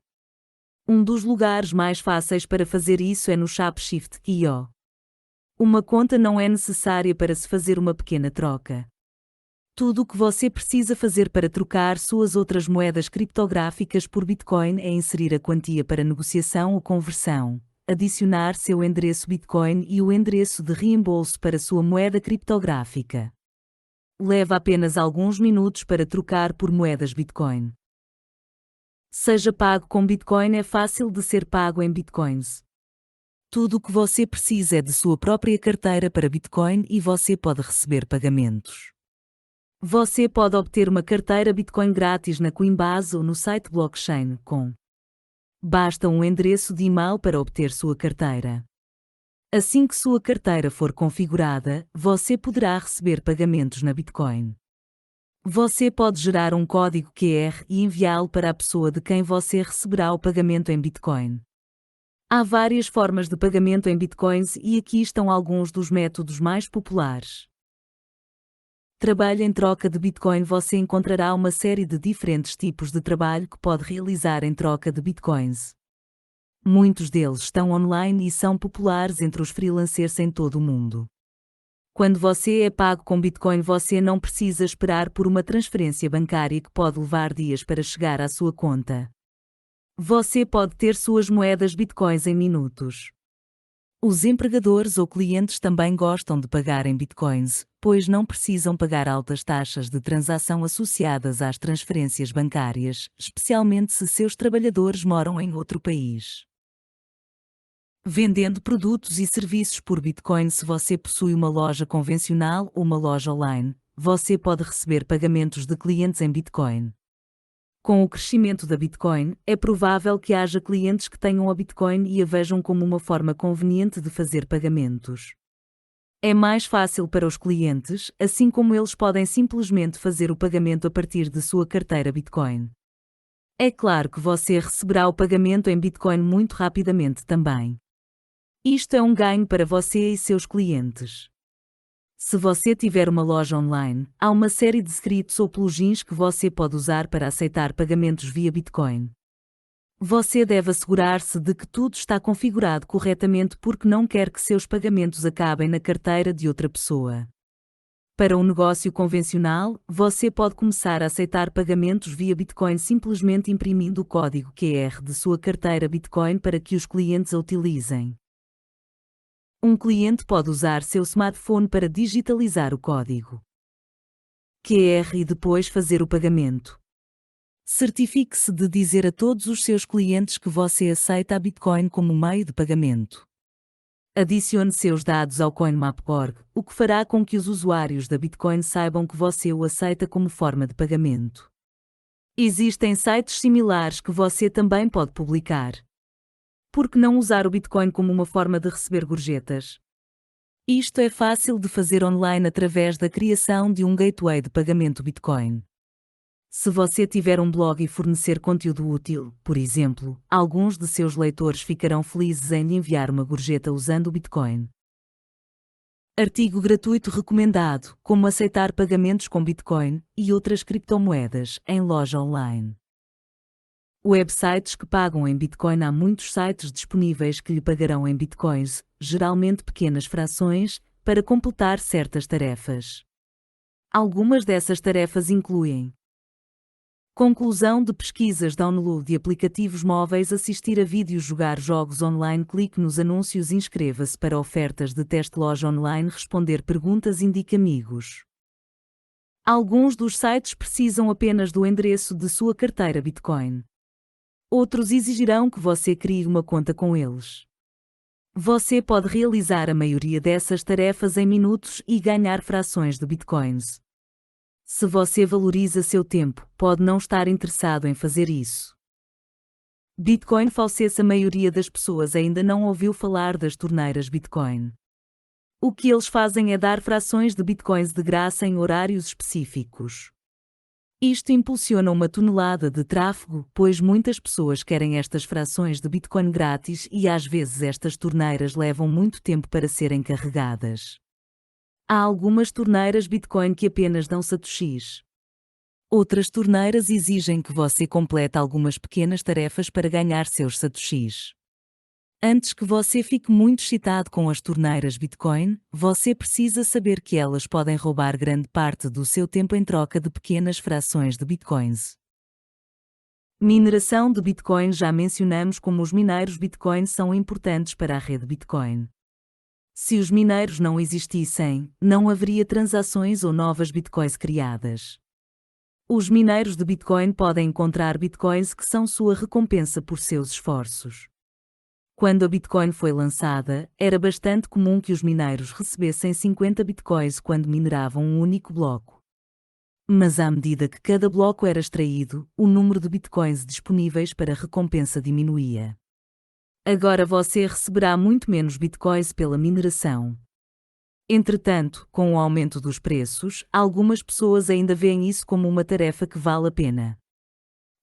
Um dos lugares mais fáceis para fazer isso é no Shapeshift.io. Uma conta não é necessária para se fazer uma pequena troca. Tudo o que você precisa fazer para trocar suas outras moedas criptográficas por Bitcoin é inserir a quantia para negociação ou conversão, adicionar seu endereço Bitcoin e o endereço de reembolso para sua moeda criptográfica. Leva apenas alguns minutos para trocar por moedas Bitcoin. Seja pago com Bitcoin. É fácil de ser pago em Bitcoins. Tudo o que você precisa é de sua própria carteira para Bitcoin e você pode receber pagamentos. Você pode obter uma carteira Bitcoin grátis na Coinbase ou no site Blockchain.com. Basta um endereço de e-mail para obter sua carteira. Assim que sua carteira for configurada, você poderá receber pagamentos na Bitcoin. Você pode gerar um código QR e enviá-lo para a pessoa de quem você receberá o pagamento em Bitcoin. Há várias formas de pagamento em Bitcoins e aqui estão alguns dos métodos mais populares. Trabalho em troca de Bitcoin. Você encontrará uma série de diferentes tipos de trabalho que pode realizar em troca de Bitcoins. Muitos deles estão online e são populares entre os freelancers em todo o mundo. Quando você é pago com Bitcoin, você não precisa esperar por uma transferência bancária que pode levar dias para chegar à sua conta. Você pode ter suas moedas Bitcoins em minutos. Os empregadores ou clientes também gostam de pagar em Bitcoins, pois não precisam pagar altas taxas de transação associadas às transferências bancárias, especialmente se seus trabalhadores moram em outro país. Vendendo produtos e serviços por Bitcoin. Se você possui uma loja convencional ou uma loja online, você pode receber pagamentos de clientes em Bitcoin. Com o crescimento da Bitcoin, é provável que haja clientes que tenham a Bitcoin e a vejam como uma forma conveniente de fazer pagamentos. É mais fácil para os clientes, assim como eles podem simplesmente fazer o pagamento a partir de sua carteira Bitcoin. É claro que você receberá o pagamento em Bitcoin muito rapidamente também. Isto é um ganho para você e seus clientes. Se você tiver uma loja online, há uma série de scripts ou plugins que você pode usar para aceitar pagamentos via Bitcoin. Você deve assegurar-se de que tudo está configurado corretamente porque não quer que seus pagamentos acabem na carteira de outra pessoa. Para um negócio convencional, você pode começar a aceitar pagamentos via Bitcoin simplesmente imprimindo o código QR de sua carteira Bitcoin para que os clientes a utilizem. Um cliente pode usar seu smartphone para digitalizar o código QR e depois fazer o pagamento. Certifique-se de dizer a todos os seus clientes que você aceita a Bitcoin como meio de pagamento. Adicione seus dados ao CoinMap.org, o que fará com que os usuários da Bitcoin saibam que você o aceita como forma de pagamento. Existem sites similares que você também pode publicar. Por que não usar o Bitcoin como uma forma de receber gorjetas? Isto é fácil de fazer online através da criação de um gateway de pagamento Bitcoin. Se você tiver um blog e fornecer conteúdo útil, por exemplo, alguns de seus leitores ficarão felizes em lhe enviar uma gorjeta usando o Bitcoin. Artigo gratuito recomendado: Como aceitar pagamentos com Bitcoin e outras criptomoedas em loja online. Websites que pagam em Bitcoin. Há muitos sites disponíveis que lhe pagarão em Bitcoins, geralmente pequenas frações, para completar certas tarefas. Algumas dessas tarefas incluem conclusão de pesquisas, download de aplicativos móveis, assistir a vídeos, jogar jogos online, clique nos anúncios, inscreva-se para ofertas de teste, loja online, responder perguntas, indique amigos. Alguns dos sites precisam apenas do endereço de sua carteira Bitcoin. Outros exigirão que você crie uma conta com eles. Você pode realizar a maioria dessas tarefas em minutos e ganhar frações de bitcoins. Se você valoriza seu tempo, pode não estar interessado em fazer isso. Bitcoin falsece. A maioria das pessoas ainda não ouviu falar das torneiras Bitcoin. O que eles fazem é dar frações de bitcoins de graça em horários específicos. Isto impulsiona uma tonelada de tráfego, pois muitas pessoas querem estas frações de bitcoin grátis e às vezes estas torneiras levam muito tempo para serem carregadas. Há algumas torneiras Bitcoin que apenas dão satoshis. Outras torneiras exigem que você complete algumas pequenas tarefas para ganhar seus satoshis. Antes que você fique muito excitado com as torneiras Bitcoin, você precisa saber que elas podem roubar grande parte do seu tempo em troca de pequenas frações de Bitcoins. Mineração de Bitcoin. Já mencionamos como os mineiros Bitcoin são importantes para a rede Bitcoin. Se os mineiros não existissem, não haveria transações ou novas Bitcoins criadas. Os mineiros de Bitcoin podem encontrar Bitcoins que são sua recompensa por seus esforços. Quando a Bitcoin foi lançada, era bastante comum que os mineiros recebessem 50 Bitcoins quando mineravam um único bloco. Mas à medida que cada bloco era extraído, o número de Bitcoins disponíveis para recompensa diminuía. Agora você receberá muito menos Bitcoins pela mineração. Entretanto, com o aumento dos preços, algumas pessoas ainda veem isso como uma tarefa que vale a pena.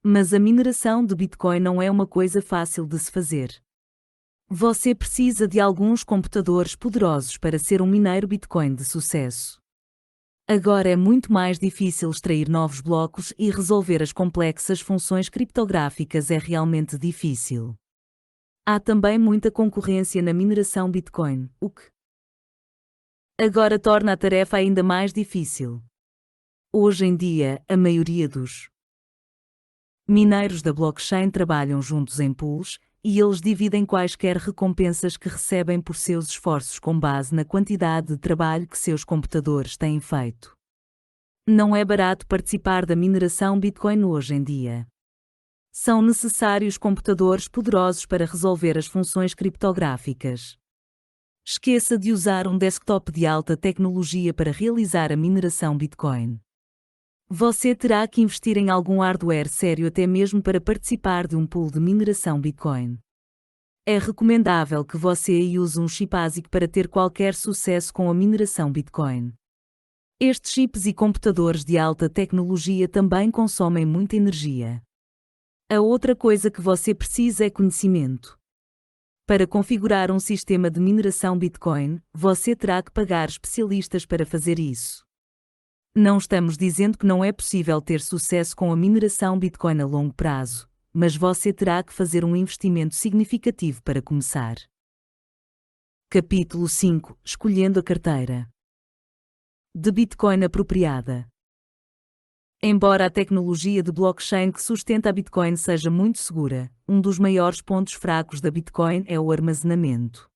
Mas a mineração de Bitcoin não é uma coisa fácil de se fazer. Você precisa de alguns computadores poderosos para ser um mineiro Bitcoin de sucesso. Agora é muito mais difícil extrair novos blocos e resolver as complexas funções criptográficas é realmente difícil. Há também muita concorrência na mineração Bitcoin, o que agora torna a tarefa ainda mais difícil. Hoje em dia, a maioria dos mineiros da blockchain trabalham juntos em pools, e eles dividem quaisquer recompensas que recebem por seus esforços com base na quantidade de trabalho que seus computadores têm feito. Não é barato participar da mineração Bitcoin hoje em dia. São necessários computadores poderosos para resolver as funções criptográficas. Esqueça de usar um desktop de alta tecnologia para realizar a mineração Bitcoin. Você terá que investir em algum hardware sério até mesmo para participar de um pool de mineração Bitcoin. É recomendável que você use um chip ASIC para ter qualquer sucesso com a mineração Bitcoin. Estes chips e computadores de alta tecnologia também consomem muita energia. A outra coisa que você precisa é conhecimento. Para configurar um sistema de mineração Bitcoin, você terá que pagar especialistas para fazer isso. Não estamos dizendo que não é possível ter sucesso com a mineração Bitcoin a longo prazo, mas você terá que fazer um investimento significativo para começar. Capítulo 5. Escolhendo a carteira de Bitcoin apropriada. Embora a tecnologia de blockchain que sustenta a Bitcoin seja muito segura, um dos maiores pontos fracos da Bitcoin é o armazenamento.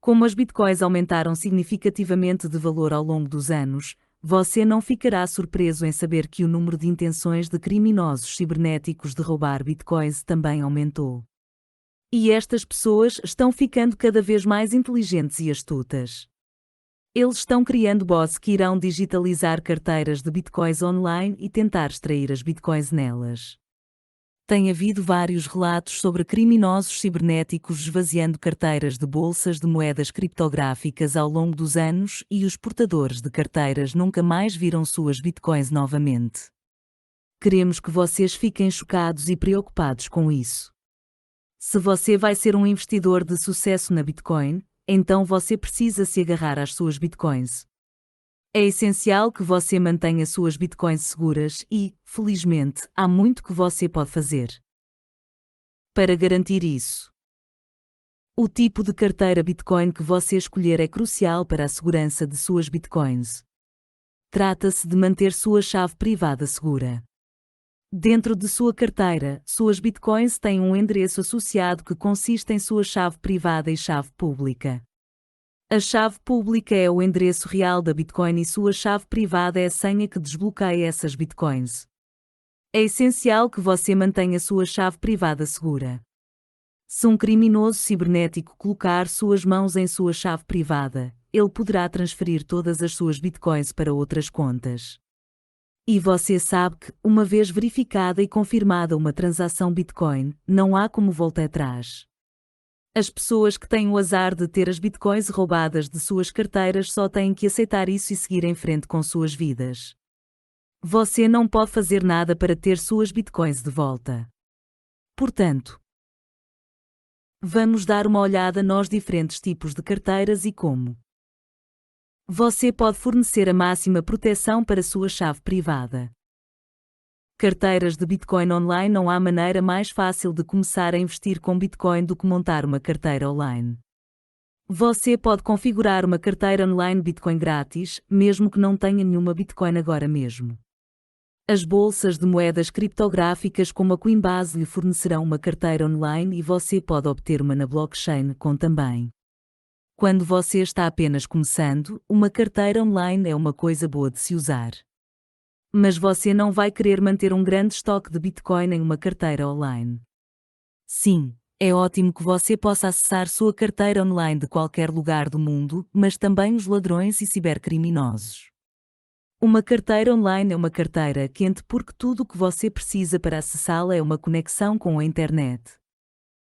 Como as Bitcoins aumentaram significativamente de valor ao longo dos anos, você não ficará surpreso em saber que o número de intenções de criminosos cibernéticos de roubar Bitcoins também aumentou. E estas pessoas estão ficando cada vez mais inteligentes e astutas. Eles estão criando bots que irão digitalizar carteiras de bitcoins online e tentar extrair as bitcoins nelas. Tem havido vários relatos sobre criminosos cibernéticos esvaziando carteiras de bolsas de moedas criptográficas ao longo dos anos e os portadores de carteiras nunca mais viram suas bitcoins novamente. Queremos que vocês fiquem chocados e preocupados com isso. Se você vai ser um investidor de sucesso na Bitcoin, então você precisa se agarrar às suas bitcoins. É essencial que você mantenha suas bitcoins seguras e, felizmente, há muito que você pode fazer para garantir isso. O tipo de carteira Bitcoin que você escolher é crucial para a segurança de suas bitcoins. Trata-se de manter sua chave privada segura. Dentro de sua carteira, suas bitcoins têm um endereço associado que consiste em sua chave privada e chave pública. A chave pública é o endereço real da Bitcoin e sua chave privada é a senha que desbloqueia essas Bitcoins. É essencial que você mantenha sua chave privada segura. Se um criminoso cibernético colocar suas mãos em sua chave privada, ele poderá transferir todas as suas bitcoins para outras contas. E você sabe que, uma vez verificada e confirmada uma transação Bitcoin, não há como voltar atrás. As pessoas que têm o azar de ter as bitcoins roubadas de suas carteiras só têm que aceitar isso e seguir em frente com suas vidas. Você não pode fazer nada para ter suas bitcoins de volta. Portanto, vamos dar uma olhada nos diferentes tipos de carteiras e como você pode fornecer a máxima proteção para sua chave privada. Carteiras de Bitcoin online. Não há maneira mais fácil de começar a investir com Bitcoin do que montar uma carteira online. Você pode configurar uma carteira online Bitcoin grátis, mesmo que não tenha nenhuma Bitcoin agora mesmo. As bolsas de moedas criptográficas como a Coinbase lhe fornecerão uma carteira online e você pode obter uma na blockchain com também. Quando você está apenas começando, uma carteira online é uma coisa boa de se usar. Mas você não vai querer manter um grande estoque de Bitcoin em uma carteira online. Sim, é ótimo que você possa acessar sua carteira online de qualquer lugar do mundo, mas também os ladrões e cibercriminosos. Uma carteira online é uma carteira quente porque tudo o que você precisa para acessá-la é uma conexão com a internet.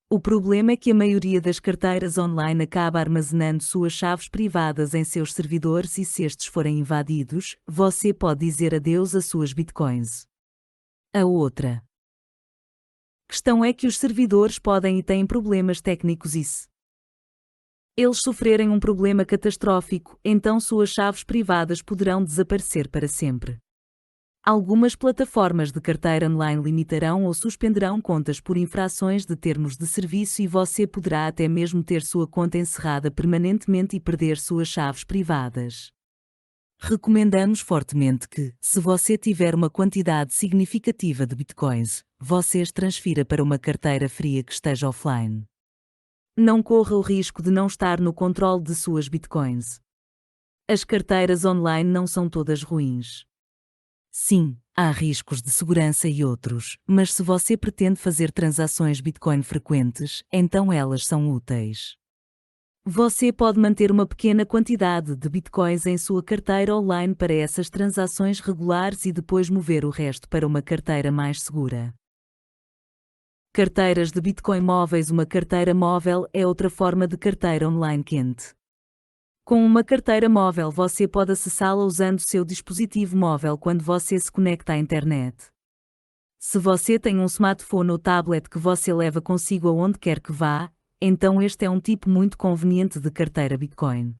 O problema é que a maioria das carteiras online acaba armazenando suas chaves privadas em seus servidores e se estes forem invadidos, você pode dizer adeus às suas bitcoins. A outra questão é que os servidores podem e têm problemas técnicos e se eles sofrerem um problema catastrófico, então suas chaves privadas poderão desaparecer para sempre. Algumas plataformas de carteira online limitarão ou suspenderão contas por infrações de termos de serviço e você poderá até mesmo ter sua conta encerrada permanentemente e perder suas chaves privadas. Recomendamos fortemente que, se você tiver uma quantidade significativa de bitcoins, você as transfira para uma carteira fria que esteja offline. Não corra o risco de não estar no controle de suas bitcoins. As carteiras online não são todas ruins. Sim, há riscos de segurança e outros, mas se você pretende fazer transações Bitcoin frequentes, então elas são úteis. Você pode manter uma pequena quantidade de Bitcoins em sua carteira online para essas transações regulares e depois mover o resto para uma carteira mais segura. Carteiras de Bitcoin móveis. Uma carteira móvel é outra forma de carteira online quente. Com uma carteira móvel você pode acessá-la usando seu dispositivo móvel quando você se conecta à internet. Se você tem um smartphone ou tablet que você leva consigo aonde quer que vá, então este é um tipo muito conveniente de carteira Bitcoin.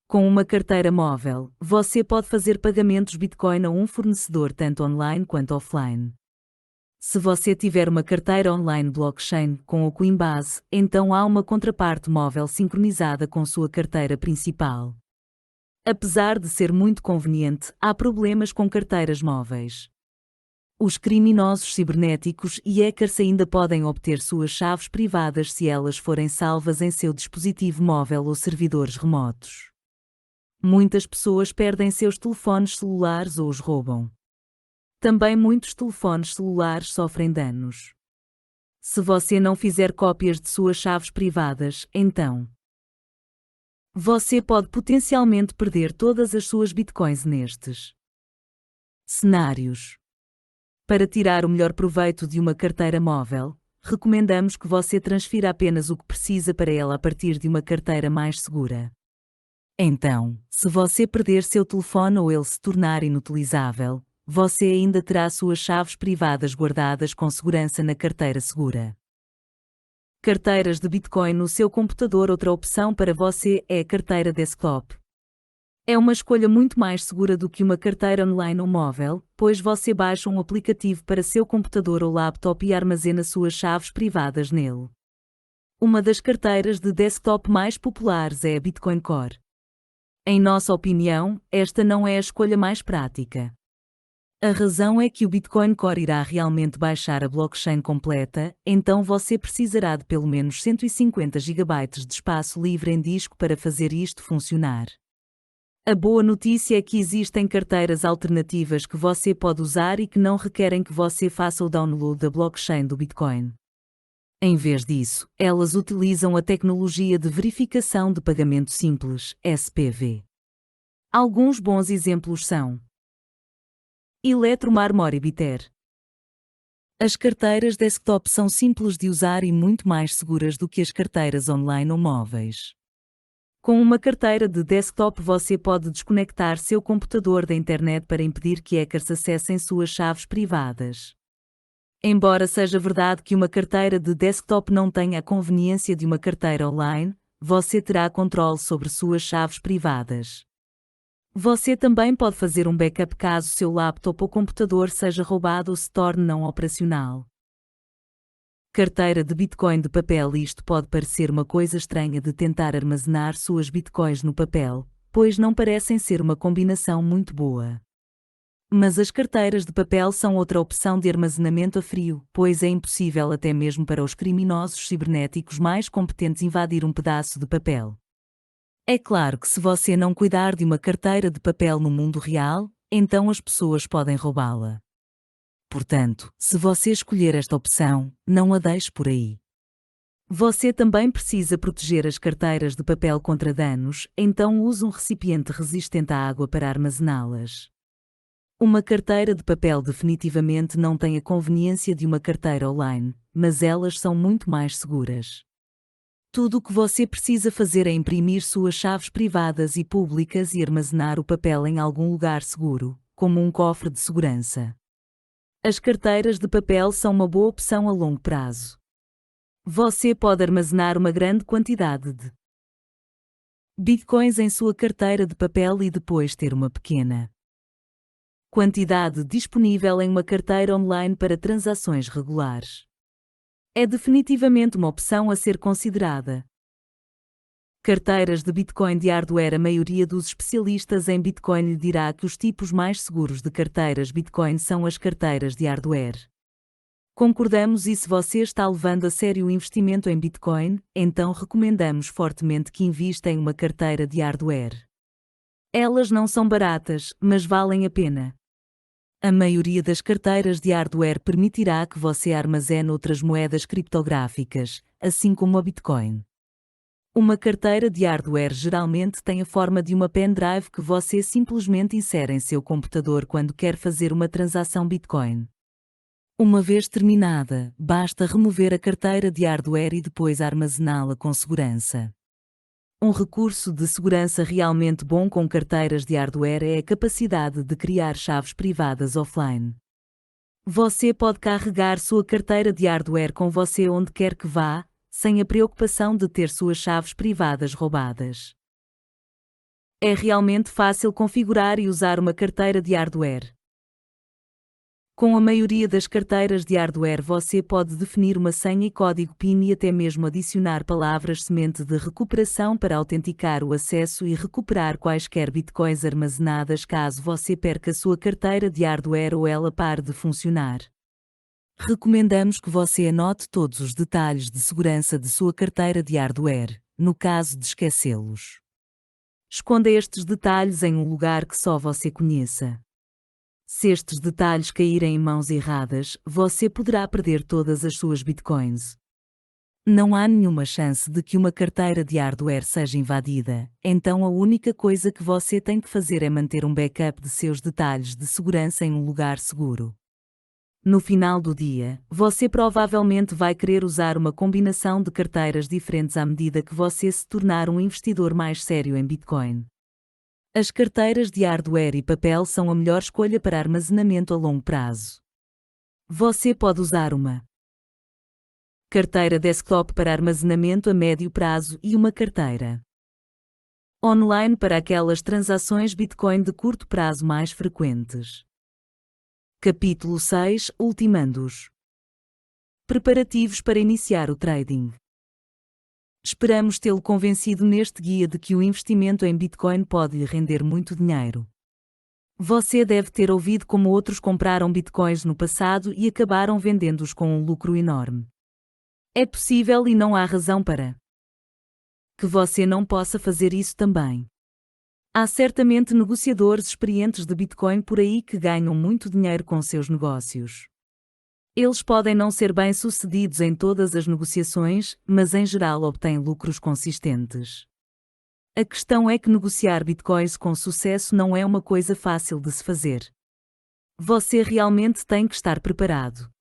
Com uma carteira móvel, você pode fazer pagamentos Bitcoin a um fornecedor tanto online quanto offline. Se você tiver uma carteira online blockchain com o Coinbase, então há uma contraparte móvel sincronizada com sua carteira principal. Apesar de ser muito conveniente, há problemas com carteiras móveis. Os criminosos cibernéticos e hackers ainda podem obter suas chaves privadas se elas forem salvas em seu dispositivo móvel ou servidores remotos. Muitas pessoas perdem seus telefones celulares ou os roubam. Também muitos telefones celulares sofrem danos. Se você não fizer cópias de suas chaves privadas, então você pode potencialmente perder todas as suas bitcoins nestes cenários. Para tirar o melhor proveito de uma carteira móvel, recomendamos que você transfira apenas o que precisa para ela a partir de uma carteira mais segura. Então, se você perder seu telefone ou ele se tornar inutilizável, você ainda terá suas chaves privadas guardadas com segurança na carteira segura. Carteiras de Bitcoin no seu computador. Outra opção para você é a carteira desktop. É uma escolha muito mais segura do que uma carteira online ou móvel, pois você baixa um aplicativo para seu computador ou laptop e armazena suas chaves privadas nele. Uma das carteiras de desktop mais populares é a Bitcoin Core. Em nossa opinião, esta não é a escolha mais prática. A razão é que o Bitcoin Core irá realmente baixar a blockchain completa, então você precisará de pelo menos 150 GB de espaço livre em disco para fazer isto funcionar. A boa notícia é que existem carteiras alternativas que você pode usar e que não requerem que você faça o download da blockchain do Bitcoin. Em vez disso, elas utilizam a tecnologia de verificação de pagamento simples, SPV. Alguns bons exemplos são Electromar Moribiter. As carteiras desktop são simples de usar e muito mais seguras do que as carteiras online ou móveis. Com uma carteira de desktop você pode desconectar seu computador da internet para impedir que hackers acessem suas chaves privadas. Embora seja verdade que uma carteira de desktop não tenha a conveniência de uma carteira online, você terá controle sobre suas chaves privadas. Você também pode fazer um backup caso seu laptop ou computador seja roubado ou se torne não operacional. Carteira de Bitcoin de papel. Isto pode parecer uma coisa estranha de tentar armazenar suas Bitcoins no papel, pois não parecem ser uma combinação muito boa. Mas as carteiras de papel são outra opção de armazenamento a frio, pois é impossível até mesmo para os criminosos cibernéticos mais competentes invadir um pedaço de papel. É claro que se você não cuidar de uma carteira de papel no mundo real, então as pessoas podem roubá-la. Portanto, se você escolher esta opção, não a deixe por aí. Você também precisa proteger as carteiras de papel contra danos, então use um recipiente resistente à água para armazená-las. Uma carteira de papel definitivamente não tem a conveniência de uma carteira online, mas elas são muito mais seguras. Tudo o que você precisa fazer é imprimir suas chaves privadas e públicas e armazenar o papel em algum lugar seguro, como um cofre de segurança. As carteiras de papel são uma boa opção a longo prazo. Você pode armazenar uma grande quantidade de Bitcoins em sua carteira de papel e depois ter uma pequena quantidade disponível em uma carteira online para transações regulares. É definitivamente uma opção a ser considerada. Carteiras de Bitcoin de hardware. A maioria dos especialistas em Bitcoin lhe dirá que os tipos mais seguros de carteiras Bitcoin são as carteiras de hardware. Concordamos, e se você está levando a sério o investimento em Bitcoin, então recomendamos fortemente que invista em uma carteira de hardware. Elas não são baratas, mas valem a pena. A maioria das carteiras de hardware permitirá que você armazene outras moedas criptográficas, assim como a Bitcoin. Uma carteira de hardware geralmente tem a forma de uma pendrive que você simplesmente insere em seu computador quando quer fazer uma transação Bitcoin. Uma vez terminada, basta remover a carteira de hardware e depois armazená-la com segurança. Um recurso de segurança realmente bom com carteiras de hardware é a capacidade de criar chaves privadas offline. Você pode carregar sua carteira de hardware com você onde quer que vá, sem a preocupação de ter suas chaves privadas roubadas. É realmente fácil configurar e usar uma carteira de hardware. Com a maioria das carteiras de hardware você pode definir uma senha e código PIN e até mesmo adicionar palavras-semente de recuperação para autenticar o acesso e recuperar quaisquer bitcoins armazenadas caso você perca sua carteira de hardware ou ela pare de funcionar. Recomendamos que você anote todos os detalhes de segurança de sua carteira de hardware, no caso de esquecê-los. Esconda estes detalhes em um lugar que só você conheça. Se estes detalhes caírem em mãos erradas, você poderá perder todas as suas bitcoins. Não há nenhuma chance de que uma carteira de hardware seja invadida, então a única coisa que você tem que fazer é manter um backup de seus detalhes de segurança em um lugar seguro. No final do dia, você provavelmente vai querer usar uma combinação de carteiras diferentes à medida que você se tornar um investidor mais sério em Bitcoin. As carteiras de hardware e papel são a melhor escolha para armazenamento a longo prazo. Você pode usar uma carteira desktop para armazenamento a médio prazo e uma carteira online para aquelas transações Bitcoin de curto prazo mais frequentes. Capítulo 6 – Ultimandos. Preparativos para iniciar o trading. Esperamos tê-lo convencido neste guia de que o investimento em Bitcoin pode lhe render muito dinheiro. Você deve ter ouvido como outros compraram Bitcoins no passado e acabaram vendendo-os com um lucro enorme. É possível e não há razão para que você não possa fazer isso também. Há certamente negociadores experientes de Bitcoin por aí que ganham muito dinheiro com seus negócios. Eles podem não ser bem-sucedidos em todas as negociações, mas em geral obtêm lucros consistentes. A questão é que negociar bitcoins com sucesso não é uma coisa fácil de se fazer. Você realmente tem que estar preparado.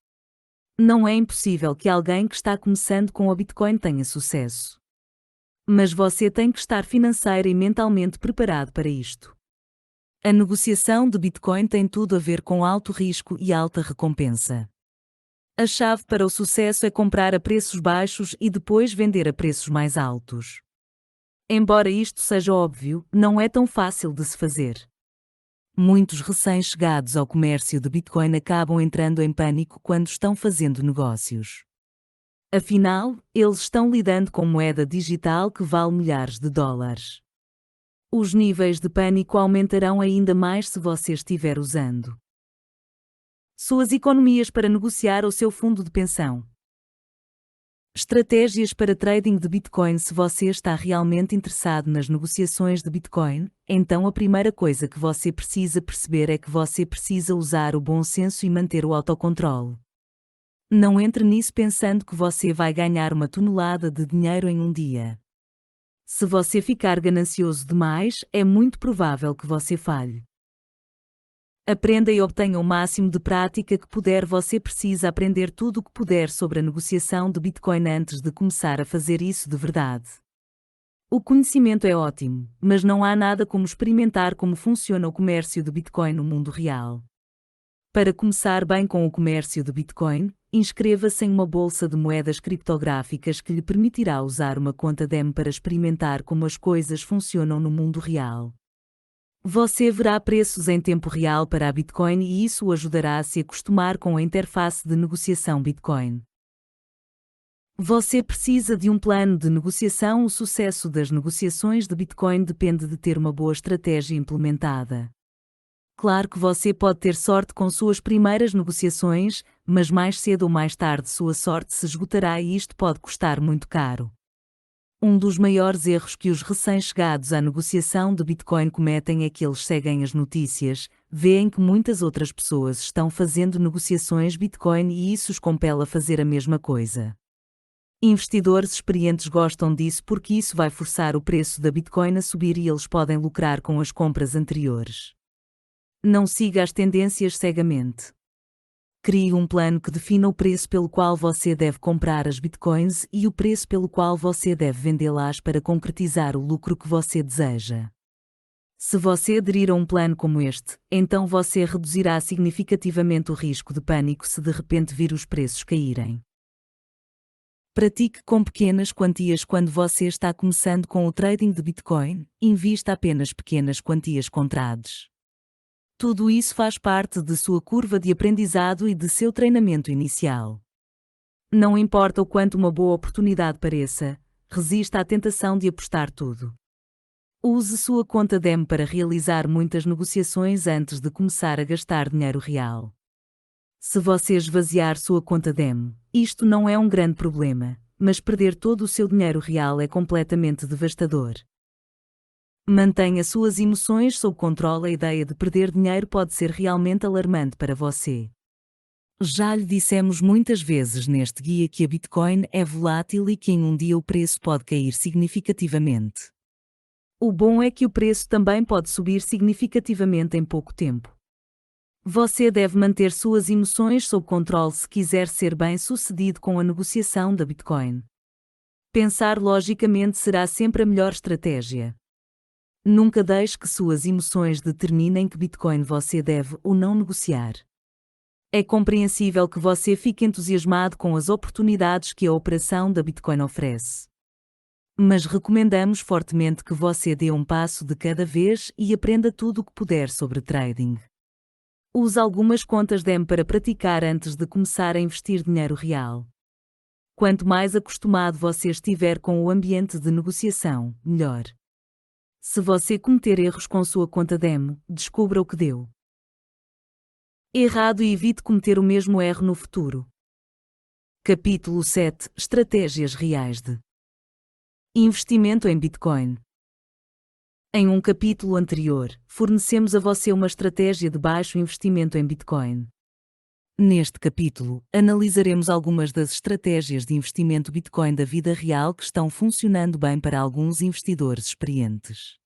Não é impossível que alguém que está começando com o Bitcoin tenha sucesso. Mas você tem que estar financeira e mentalmente preparado para isto. A negociação de Bitcoin tem tudo a ver com alto risco e alta recompensa. A chave para o sucesso é comprar a preços baixos e depois vender a preços mais altos. Embora isto seja óbvio, não é tão fácil de se fazer. Muitos recém-chegados ao comércio de Bitcoin acabam entrando em pânico quando estão fazendo negócios. Afinal, eles estão lidando com moeda digital que vale milhares de dólares. Os níveis de pânico aumentarão ainda mais se você estiver usando suas economias para negociar o seu fundo de pensão. Estratégias para trading de Bitcoin. Se você está realmente interessado nas negociações de Bitcoin, então a primeira coisa que você precisa perceber é que você precisa usar o bom senso e manter o autocontrole. Não entre nisso pensando que você vai ganhar uma tonelada de dinheiro em um dia. Se você ficar ganancioso demais, é muito provável que você falhe. Aprenda e obtenha o máximo de prática que puder. Você precisa aprender tudo o que puder sobre a negociação de Bitcoin antes de começar a fazer isso de verdade. O conhecimento é ótimo, mas não há nada como experimentar como funciona o comércio de Bitcoin no mundo real. Para começar bem com o comércio de Bitcoin, inscreva-se em uma bolsa de moedas criptográficas que lhe permitirá usar uma conta demo para experimentar como as coisas funcionam no mundo real. Você verá preços em tempo real para a Bitcoin e isso o ajudará a se acostumar com a interface de negociação Bitcoin. Você precisa de um plano de negociação. O sucesso das negociações de Bitcoin depende de ter uma boa estratégia implementada. Claro que você pode ter sorte com suas primeiras negociações, mas mais cedo ou mais tarde sua sorte se esgotará e isto pode custar muito caro. Um dos maiores erros que os recém-chegados à negociação de Bitcoin cometem é que eles seguem as notícias, veem que muitas outras pessoas estão fazendo negociações Bitcoin e isso os compele a fazer a mesma coisa. Investidores experientes gostam disso porque isso vai forçar o preço da Bitcoin a subir e eles podem lucrar com as compras anteriores. Não siga as tendências cegamente. Crie um plano que defina o preço pelo qual você deve comprar as bitcoins e o preço pelo qual você deve vendê-las para concretizar o lucro que você deseja. Se você aderir a um plano como este, então você reduzirá significativamente o risco de pânico se de repente vir os preços caírem. Pratique com pequenas quantias quando você está começando com o trading de Bitcoin, invista apenas pequenas quantias com trades. Tudo isso faz parte de sua curva de aprendizado e de seu treinamento inicial. Não importa o quanto uma boa oportunidade pareça, resista à tentação de apostar tudo. Use sua conta demo para realizar muitas negociações antes de começar a gastar dinheiro real. Se você esvaziar sua conta demo, isto não é um grande problema, mas perder todo o seu dinheiro real é completamente devastador. Mantenha suas emoções sob controle. A ideia de perder dinheiro pode ser realmente alarmante para você. Já lhe dissemos muitas vezes neste guia que a Bitcoin é volátil e que em um dia o preço pode cair significativamente. O bom é que o preço também pode subir significativamente em pouco tempo. Você deve manter suas emoções sob controle se quiser ser bem-sucedido com a negociação da Bitcoin. Pensar logicamente será sempre a melhor estratégia. Nunca deixe que suas emoções determinem que Bitcoin você deve ou não negociar. É compreensível que você fique entusiasmado com as oportunidades que a operação da Bitcoin oferece. Mas recomendamos fortemente que você dê um passo de cada vez e aprenda tudo o que puder sobre trading. Use algumas contas demo para praticar antes de começar a investir dinheiro real. Quanto mais acostumado você estiver com o ambiente de negociação, melhor. Se você cometer erros com sua conta demo, descubra o que deu errado e evite cometer o mesmo erro no futuro. Capítulo 7 – Estratégias reais de investimento em Bitcoin. Em um capítulo anterior, fornecemos a você uma estratégia de baixo investimento em Bitcoin. Neste capítulo, analisaremos algumas das estratégias de investimento Bitcoin da vida real que estão funcionando bem para alguns investidores experientes.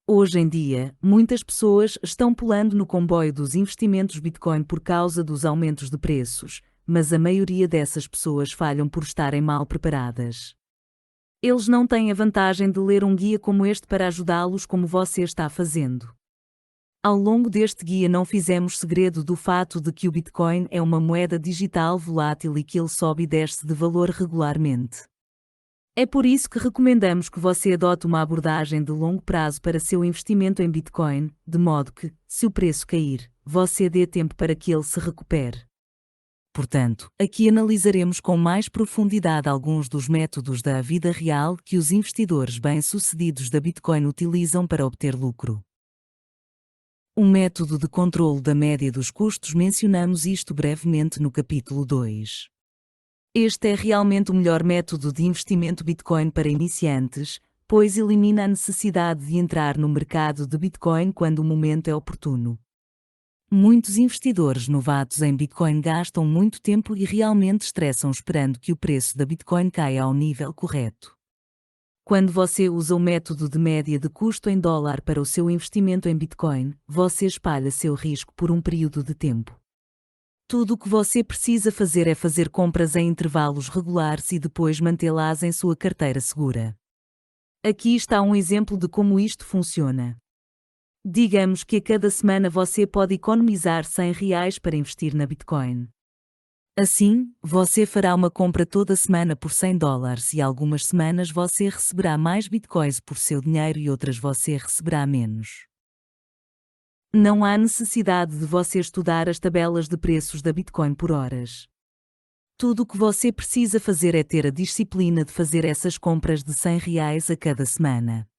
Hoje em dia, muitas pessoas estão pulando no comboio dos investimentos Bitcoin por causa dos aumentos de preços, mas a maioria dessas pessoas falham por estarem mal preparadas. Eles não têm a vantagem de ler um guia como este para ajudá-los como você está fazendo. Ao longo deste guia não fizemos segredo do fato de que o Bitcoin é uma moeda digital volátil e que ele sobe e desce de valor regularmente. É por isso que recomendamos que você adote uma abordagem de longo prazo para seu investimento em Bitcoin, de modo que, se o preço cair, você dê tempo para que ele se recupere. Portanto, aqui analisaremos com mais profundidade alguns dos métodos da vida real que os investidores bem-sucedidos da Bitcoin utilizam para obter lucro. Um método de controle da média dos custos. Mencionamos isto brevemente no capítulo 2. Este é realmente o melhor método de investimento Bitcoin para iniciantes, pois elimina a necessidade de entrar no mercado de Bitcoin quando o momento é oportuno. Muitos investidores novatos em Bitcoin gastam muito tempo e realmente estressam esperando que o preço da Bitcoin caia ao nível correto. Quando você usa o método de média de custo em dólar para o seu investimento em Bitcoin, você espalha seu risco por um período de tempo. Tudo o que você precisa fazer é fazer compras em intervalos regulares e depois mantê-las em sua carteira segura. Aqui está um exemplo de como isto funciona. Digamos que a cada semana você pode economizar R$100 para investir na Bitcoin. Assim, você fará uma compra toda semana por $100 e algumas semanas você receberá mais Bitcoins por seu dinheiro e outras você receberá menos. Não há necessidade de você estudar as tabelas de preços da Bitcoin por horas. Tudo o que você precisa fazer é ter a disciplina de fazer essas compras de R$100 a cada semana.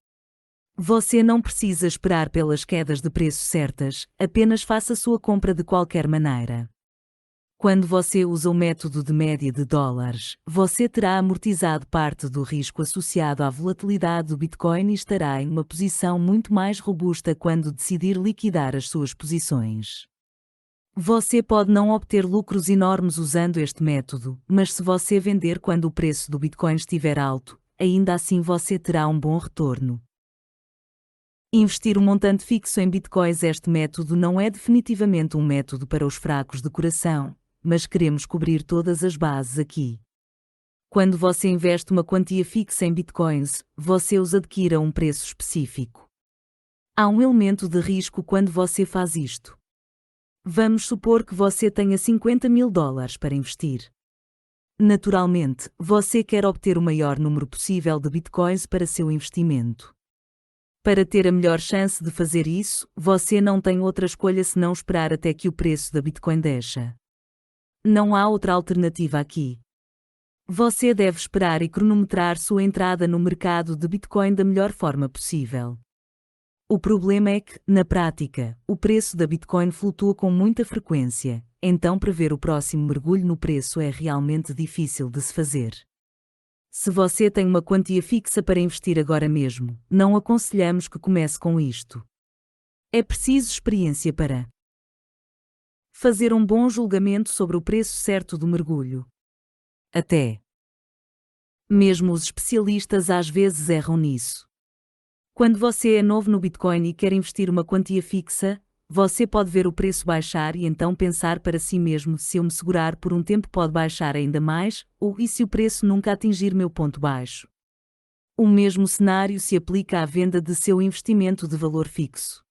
Você não precisa esperar pelas quedas de preço certas, apenas faça sua compra de qualquer maneira. Quando você usa o método de média de dólares, você terá amortizado parte do risco associado à volatilidade do Bitcoin e estará em uma posição muito mais robusta quando decidir liquidar as suas posições. Você pode não obter lucros enormes usando este método, mas se você vender quando o preço do Bitcoin estiver alto, ainda assim você terá um bom retorno. Investir um montante fixo em Bitcoins. Este método não é definitivamente um método para os fracos de coração, mas queremos cobrir todas as bases aqui. Quando você investe uma quantia fixa em Bitcoins, você os adquire a um preço específico. Há um elemento de risco quando você faz isto. Vamos supor que você tenha $50.000 para investir. Naturalmente, você quer obter o maior número possível de Bitcoins para seu investimento. Para ter a melhor chance de fazer isso, você não tem outra escolha senão esperar até que o preço da Bitcoin desça. Não há outra alternativa aqui. Você deve esperar e cronometrar sua entrada no mercado de Bitcoin da melhor forma possível. O problema é que, na prática, o preço da Bitcoin flutua com muita frequência, então prever o próximo mergulho no preço é realmente difícil de se fazer. Se você tem uma quantia fixa para investir agora mesmo, não aconselhamos que comece com isto. É preciso experiência para fazer um bom julgamento sobre o preço certo do mergulho. Até mesmo os especialistas às vezes erram nisso. Quando você é novo no Bitcoin e quer investir uma quantia fixa, você pode ver o preço baixar e então pensar para si mesmo: se eu me segurar por um tempo pode baixar ainda mais, ou e se o preço nunca atingir meu ponto baixo. O mesmo cenário se aplica à venda de seu investimento de valor fixo.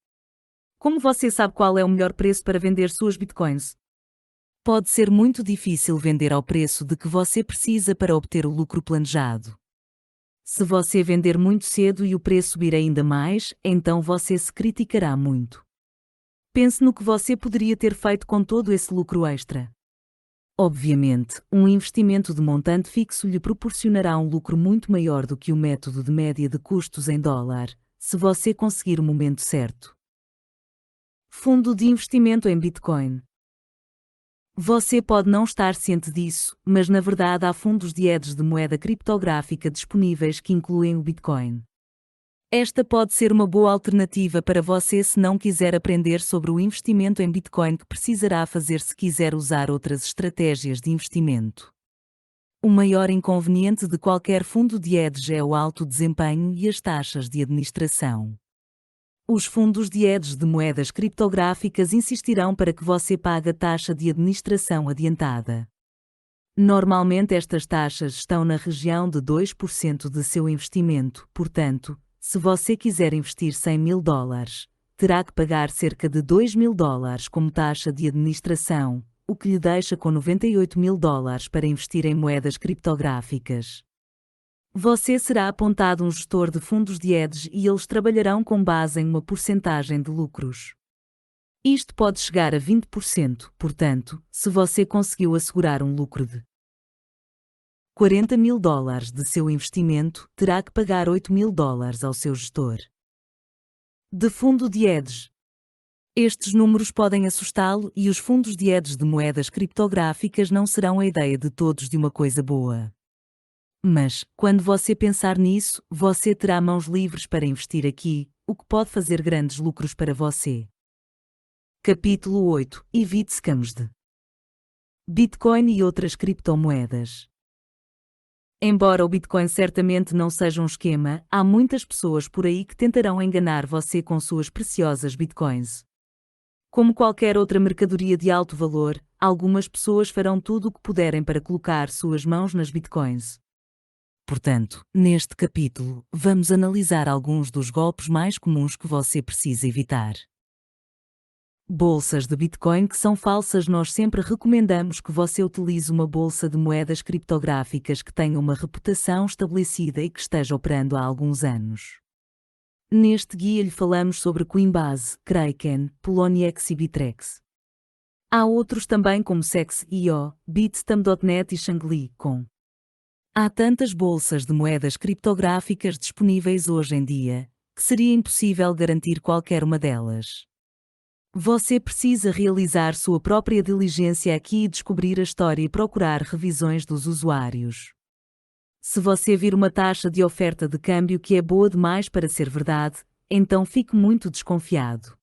Como você sabe qual é o melhor preço para vender suas Bitcoins? Pode ser muito difícil vender ao preço de que você precisa para obter o lucro planejado. Se você vender muito cedo e o preço subir ainda mais, então você se criticará muito. Pense no que você poderia ter feito com todo esse lucro extra. Obviamente, um investimento de montante fixo lhe proporcionará um lucro muito maior do que o método de média de custos em dólar, se você conseguir o momento certo. Fundo de investimento em Bitcoin. Você pode não estar ciente disso, mas na verdade há fundos de hedge de moeda criptográfica disponíveis que incluem o Bitcoin. Esta pode ser uma boa alternativa para você se não quiser aprender sobre o investimento em Bitcoin que precisará fazer se quiser usar outras estratégias de investimento. O maior inconveniente de qualquer fundo de hedge é o alto desempenho e as taxas de administração. Os fundos de hedge de moedas criptográficas insistirão para que você pague a taxa de administração adiantada. Normalmente estas taxas estão na região de 2% de seu investimento, portanto, se você quiser investir $100.000, terá que pagar cerca de $2.000 como taxa de administração, o que lhe deixa com $98.000 para investir em moedas criptográficas. Você será apontado um gestor de fundos de hedge e eles trabalharão com base em uma porcentagem de lucros. Isto pode chegar a 20%, portanto, se você conseguiu assegurar um lucro de $40.000 de seu investimento, terá que pagar $8.000 ao seu gestor de fundo de hedge. Estes números podem assustá-lo e os fundos de hedge de moedas criptográficas não serão a ideia de todos de uma coisa boa. Mas, quando você pensar nisso, você terá mãos livres para investir aqui, o que pode fazer grandes lucros para você. Capítulo 8. Evite scams de Bitcoin e outras criptomoedas. Embora o Bitcoin certamente não seja um esquema, há muitas pessoas por aí que tentarão enganar você com suas preciosas Bitcoins. Como qualquer outra mercadoria de alto valor, algumas pessoas farão tudo o que puderem para colocar suas mãos nas Bitcoins. Portanto, neste capítulo, vamos analisar alguns dos golpes mais comuns que você precisa evitar. Bolsas de Bitcoin que são falsas. Nós sempre recomendamos que você utilize uma bolsa de moedas criptográficas que tenha uma reputação estabelecida e que esteja operando há alguns anos. Neste guia lhe falamos sobre Coinbase, Kraken, Poloniex e Bittrex. Há outros também como Sex.io, Bitstamp.net e Shangli.com. Há tantas bolsas de moedas criptográficas disponíveis hoje em dia, que seria impossível garantir qualquer uma delas. Você precisa realizar sua própria diligência aqui e descobrir a história e procurar revisões dos usuários. Se você vir uma taxa de oferta de câmbio que é boa demais para ser verdade, então fique muito desconfiado.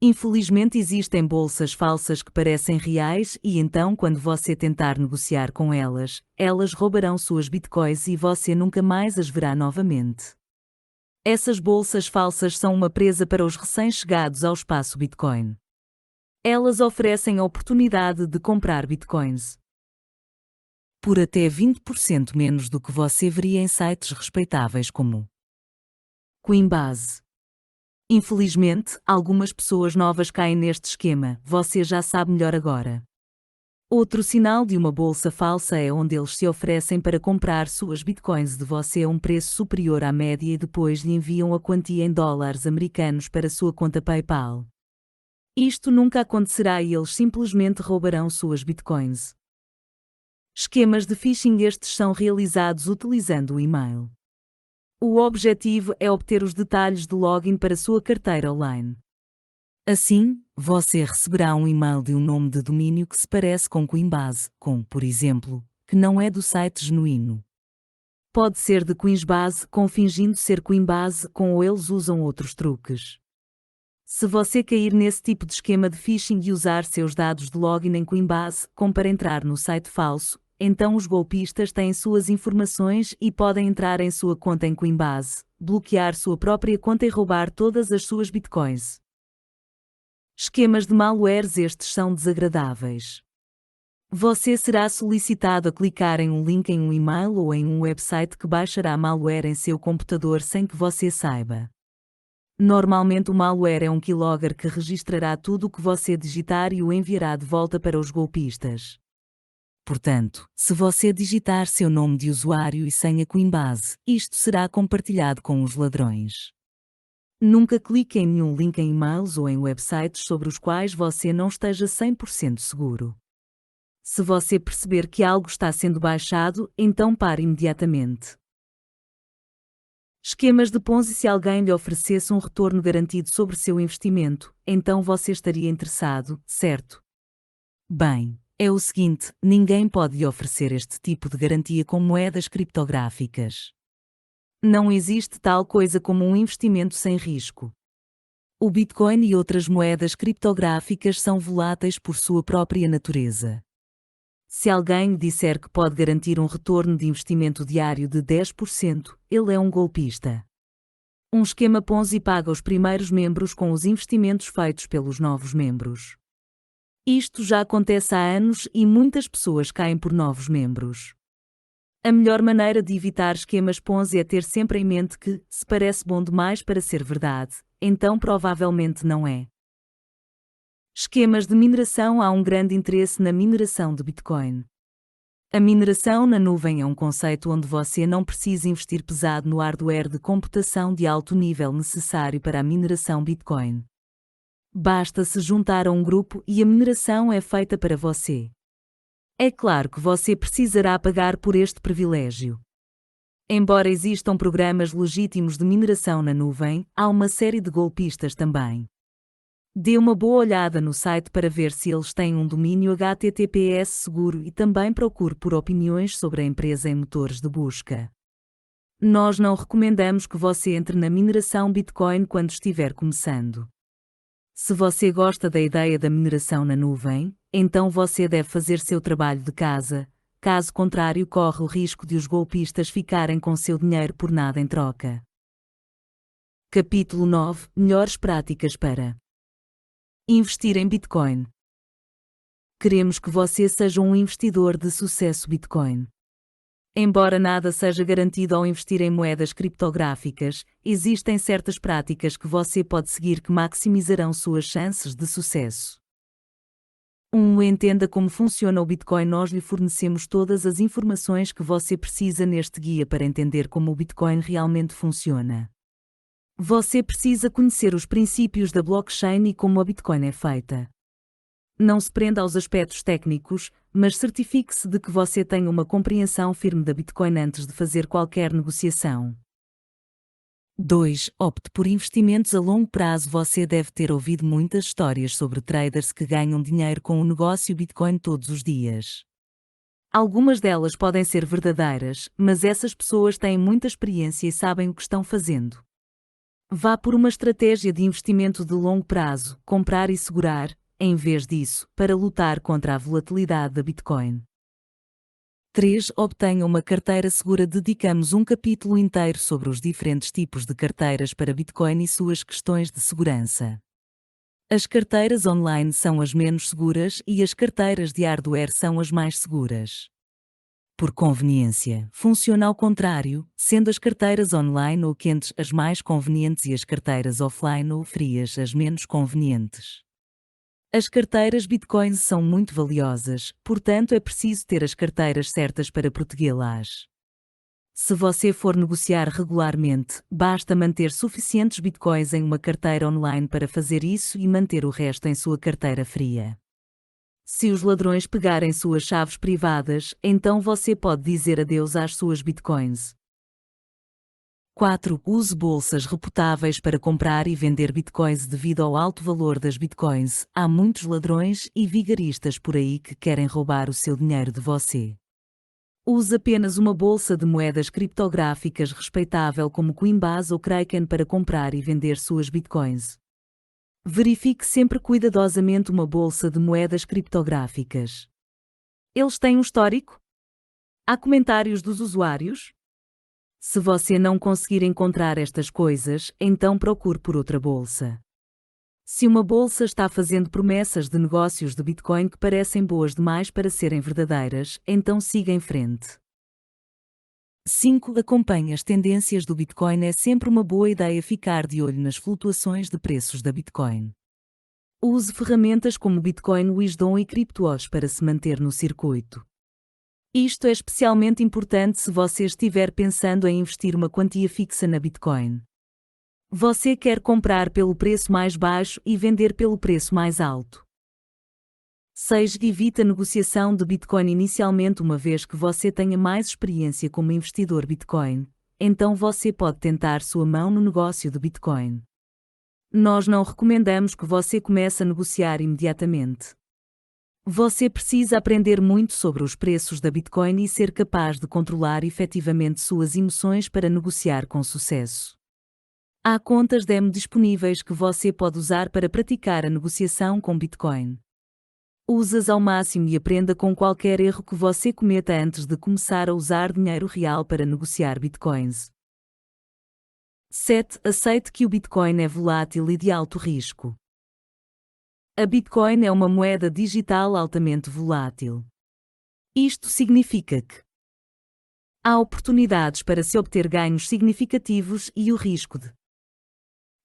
Infelizmente existem bolsas falsas que parecem reais e então quando você tentar negociar com elas, elas roubarão suas bitcoins e você nunca mais as verá novamente. Essas bolsas falsas são uma presa para os recém-chegados ao espaço Bitcoin. Elas oferecem a oportunidade de comprar Bitcoins por até 20% menos do que você veria em sites respeitáveis como Coinbase. Infelizmente, algumas pessoas novas caem neste esquema, você já sabe melhor agora. Outro sinal de uma bolsa falsa é onde eles se oferecem para comprar suas bitcoins de você a um preço superior à média e depois lhe enviam a quantia em dólares americanos para sua conta PayPal. Isto nunca acontecerá e eles simplesmente roubarão suas bitcoins. Esquemas de phishing. Estes são realizados utilizando o e-mail. O objetivo é obter os detalhes de login para sua carteira online. Assim, você receberá um e-mail de um nome de domínio que se parece com Coinbase, por exemplo, que não é do site genuíno. Pode ser de Coinbase, fingindo ser Coinbase, ou eles usam outros truques. Se você cair nesse tipo de esquema de phishing e usar seus dados de login em Coinbase, para entrar no site falso, então os golpistas têm suas informações e podem entrar em sua conta em Coinbase, bloquear sua própria conta e roubar todas as suas bitcoins. Esquemas de malwares. Estes são desagradáveis. Você será solicitado a clicar em um link em um e-mail ou em um website que baixará malware em seu computador sem que você saiba. Normalmente o malware é um keylogger que registrará tudo o que você digitar e o enviará de volta para os golpistas. Portanto, se você digitar seu nome de usuário e senha Coinbase, isto será compartilhado com os ladrões. Nunca clique em nenhum link em e-mails ou em websites sobre os quais você não esteja 100% seguro. Se você perceber que algo está sendo baixado, então pare imediatamente. Esquemas de Ponzi. Se alguém lhe oferecesse um retorno garantido sobre seu investimento, então você estaria interessado, certo? Bem, é o seguinte, ninguém pode lhe oferecer este tipo de garantia com moedas criptográficas. Não existe tal coisa como um investimento sem risco. O Bitcoin e outras moedas criptográficas são voláteis por sua própria natureza. Se alguém disser que pode garantir um retorno de investimento diário de 10%, ele é um golpista. Um esquema Ponzi paga os primeiros membros com os investimentos feitos pelos novos membros. Isto já acontece há anos e muitas pessoas caem por novos membros. A melhor maneira de evitar esquemas Ponzi é ter sempre em mente que, se parece bom demais para ser verdade, então provavelmente não é. Esquemas de mineração. Há um grande interesse na mineração de Bitcoin. A mineração na nuvem é um conceito onde você não precisa investir pesado no hardware de computação de alto nível necessário para a mineração Bitcoin. Basta se juntar a um grupo e a mineração é feita para você. É claro que você precisará pagar por este privilégio. Embora existam programas legítimos de mineração na nuvem, há uma série de golpistas também. Dê uma boa olhada no site para ver se eles têm um domínio HTTPS seguro e também procure por opiniões sobre a empresa em motores de busca. Nós não recomendamos que você entre na mineração Bitcoin quando estiver começando. Se você gosta da ideia da mineração na nuvem, então você deve fazer seu trabalho de casa, caso contrário corre o risco de os golpistas ficarem com seu dinheiro por nada em troca. Capítulo 9 – Melhores práticas para investir em Bitcoin. Queremos que você seja um investidor de sucesso Bitcoin. Embora nada seja garantido ao investir em moedas criptográficas, existem certas práticas que você pode seguir que maximizarão suas chances de sucesso. 1. Entenda como funciona o Bitcoin. Nós lhe fornecemos todas as informações que você precisa neste guia para entender como o Bitcoin realmente funciona. Você precisa conhecer os princípios da blockchain e como a Bitcoin é feita. Não se prenda aos aspectos técnicos, mas certifique-se de que você tenha uma compreensão firme da Bitcoin antes de fazer qualquer negociação. 2. Opte por investimentos a longo prazo. Você deve ter ouvido muitas histórias sobre traders que ganham dinheiro com o negócio Bitcoin todos os dias. Algumas delas podem ser verdadeiras, mas essas pessoas têm muita experiência e sabem o que estão fazendo. Vá por uma estratégia de investimento de longo prazo, comprar e segurar, em vez disso, para lutar contra a volatilidade da Bitcoin. 3. Obtenha uma carteira segura. Dedicamos um capítulo inteiro sobre os diferentes tipos de carteiras para Bitcoin e suas questões de segurança. As carteiras online são as menos seguras e as carteiras de hardware são as mais seguras. Por conveniência, funciona ao contrário, sendo as carteiras online ou quentes as mais convenientes e as carteiras offline ou frias as menos convenientes. As carteiras Bitcoin são muito valiosas, portanto é preciso ter as carteiras certas para protegê-las. Se você for negociar regularmente, basta manter suficientes Bitcoins em uma carteira online para fazer isso e manter o resto em sua carteira fria. Se os ladrões pegarem suas chaves privadas, então você pode dizer adeus às suas Bitcoins. 4. Use bolsas reputáveis para comprar e vender Bitcoins. Devido ao alto valor das Bitcoins, há muitos ladrões e vigaristas por aí que querem roubar o seu dinheiro de você. Use apenas uma bolsa de moedas criptográficas respeitável como Coinbase ou Kraken para comprar e vender suas Bitcoins. Verifique sempre cuidadosamente uma bolsa de moedas criptográficas. Eles têm um histórico? Há comentários dos usuários? Se você não conseguir encontrar estas coisas, então procure por outra bolsa. Se uma bolsa está fazendo promessas de negócios de Bitcoin que parecem boas demais para serem verdadeiras, então siga em frente. 5. Acompanhe as tendências do Bitcoin. É sempre uma boa ideia ficar de olho nas flutuações de preços da Bitcoin. Use ferramentas como Bitcoin Wisdom e CryptoOS para se manter no circuito. Isto é especialmente importante se você estiver pensando em investir uma quantia fixa na Bitcoin. Você quer comprar pelo preço mais baixo e vender pelo preço mais alto. 6. Evite a negociação de Bitcoin inicialmente. Uma vez que você tenha mais experiência como investidor Bitcoin, então você pode tentar sua mão no negócio de Bitcoin. Nós não recomendamos que você comece a negociar imediatamente. Você precisa aprender muito sobre os preços da Bitcoin e ser capaz de controlar efetivamente suas emoções para negociar com sucesso. Há contas demo disponíveis que você pode usar para praticar a negociação com Bitcoin. Use-as ao máximo e aprenda com qualquer erro que você cometa antes de começar a usar dinheiro real para negociar Bitcoins. 7. Aceite que o Bitcoin é volátil e de alto risco. A Bitcoin é uma moeda digital altamente volátil. Isto significa que há oportunidades para se obter ganhos significativos e o risco de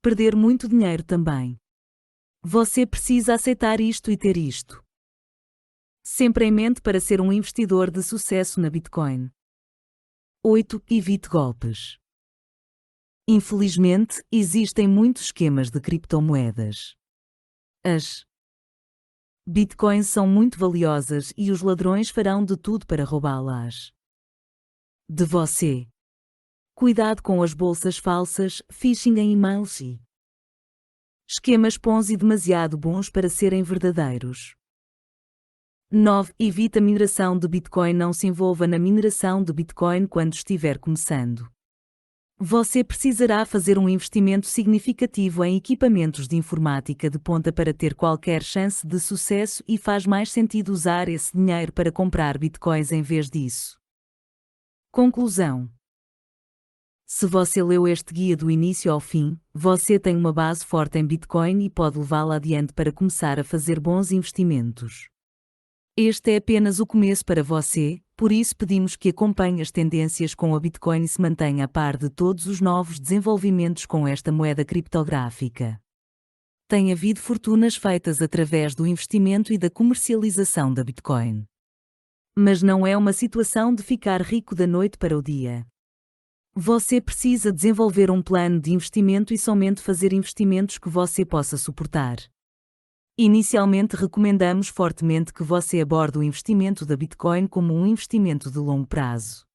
perder muito dinheiro também. Você precisa aceitar isto e ter isto sempre em mente para ser um investidor de sucesso na Bitcoin. 8. Evite golpes. Infelizmente, existem muitos esquemas de criptomoedas. As Bitcoins são muito valiosas e os ladrões farão de tudo para roubá-las de você. Cuidado com as bolsas falsas, phishing em e-mails e esquemas Ponzi demasiado bons para serem verdadeiros. 9. Evite a mineração de Bitcoin. Não se envolva na mineração de Bitcoin quando estiver começando. Você precisará fazer um investimento significativo em equipamentos de informática de ponta para ter qualquer chance de sucesso e faz mais sentido usar esse dinheiro para comprar Bitcoins em vez disso. Conclusão. Se você leu este guia do início ao fim, você tem uma base forte em Bitcoin e pode levá-la adiante para começar a fazer bons investimentos. Este é apenas o começo para você, por isso pedimos que acompanhe as tendências com a Bitcoin e se mantenha a par de todos os novos desenvolvimentos com esta moeda criptográfica. Tem havido fortunas feitas através do investimento e da comercialização da Bitcoin. Mas não é uma situação de ficar rico da noite para o dia. Você precisa desenvolver um plano de investimento e somente fazer investimentos que você possa suportar. Inicialmente recomendamos fortemente que você aborde o investimento da Bitcoin como um investimento de longo prazo.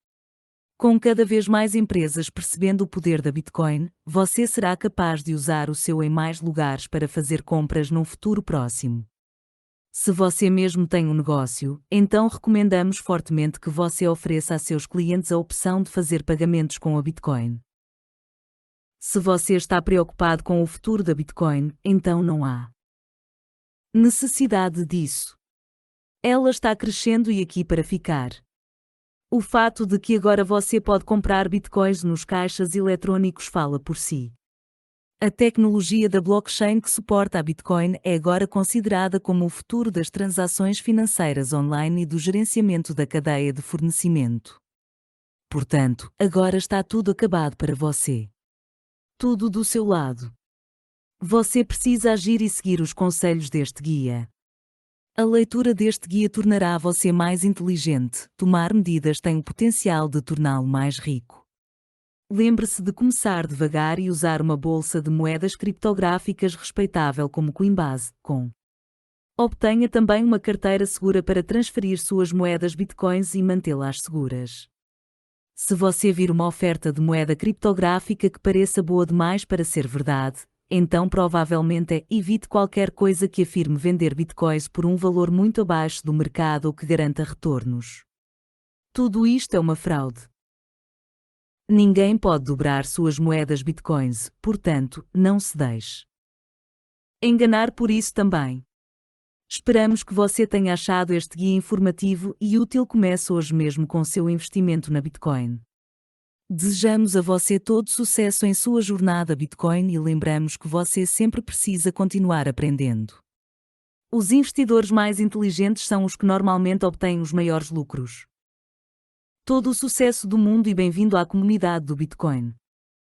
Com cada vez mais empresas percebendo o poder da Bitcoin, você será capaz de usar o seu em mais lugares para fazer compras num futuro próximo. Se você mesmo tem um negócio, então recomendamos fortemente que você ofereça a seus clientes a opção de fazer pagamentos com a Bitcoin. Se você está preocupado com o futuro da Bitcoin, então não há necessidade disso. Ela está crescendo e aqui para ficar. O fato de que agora você pode comprar bitcoins nos caixas eletrônicos fala por si. A tecnologia da blockchain que suporta a Bitcoin é agora considerada como o futuro das transações financeiras online e do gerenciamento da cadeia de fornecimento. Portanto, agora está tudo acabado para você. Tudo do seu lado. Você precisa agir e seguir os conselhos deste guia. A leitura deste guia tornará você mais inteligente. Tomar medidas tem o potencial de torná-lo mais rico. Lembre-se de começar devagar e usar uma bolsa de moedas criptográficas respeitável como Coinbase. Obtenha também uma carteira segura para transferir suas moedas Bitcoins e mantê-las seguras. Se você vir uma oferta de moeda criptográfica que pareça boa demais para ser verdade, então provavelmente evite qualquer coisa que afirme vender bitcoins por um valor muito abaixo do mercado ou que garanta retornos. Tudo isto é uma fraude. Ninguém pode dobrar suas moedas bitcoins, portanto, não se deixe enganar por isso também. Esperamos que você tenha achado este guia informativo e útil. Comece hoje mesmo com seu investimento na Bitcoin. Desejamos a você todo sucesso em sua jornada Bitcoin e lembramos que você sempre precisa continuar aprendendo. Os investidores mais inteligentes são os que normalmente obtêm os maiores lucros. Todo o sucesso do mundo e bem-vindo à comunidade do Bitcoin.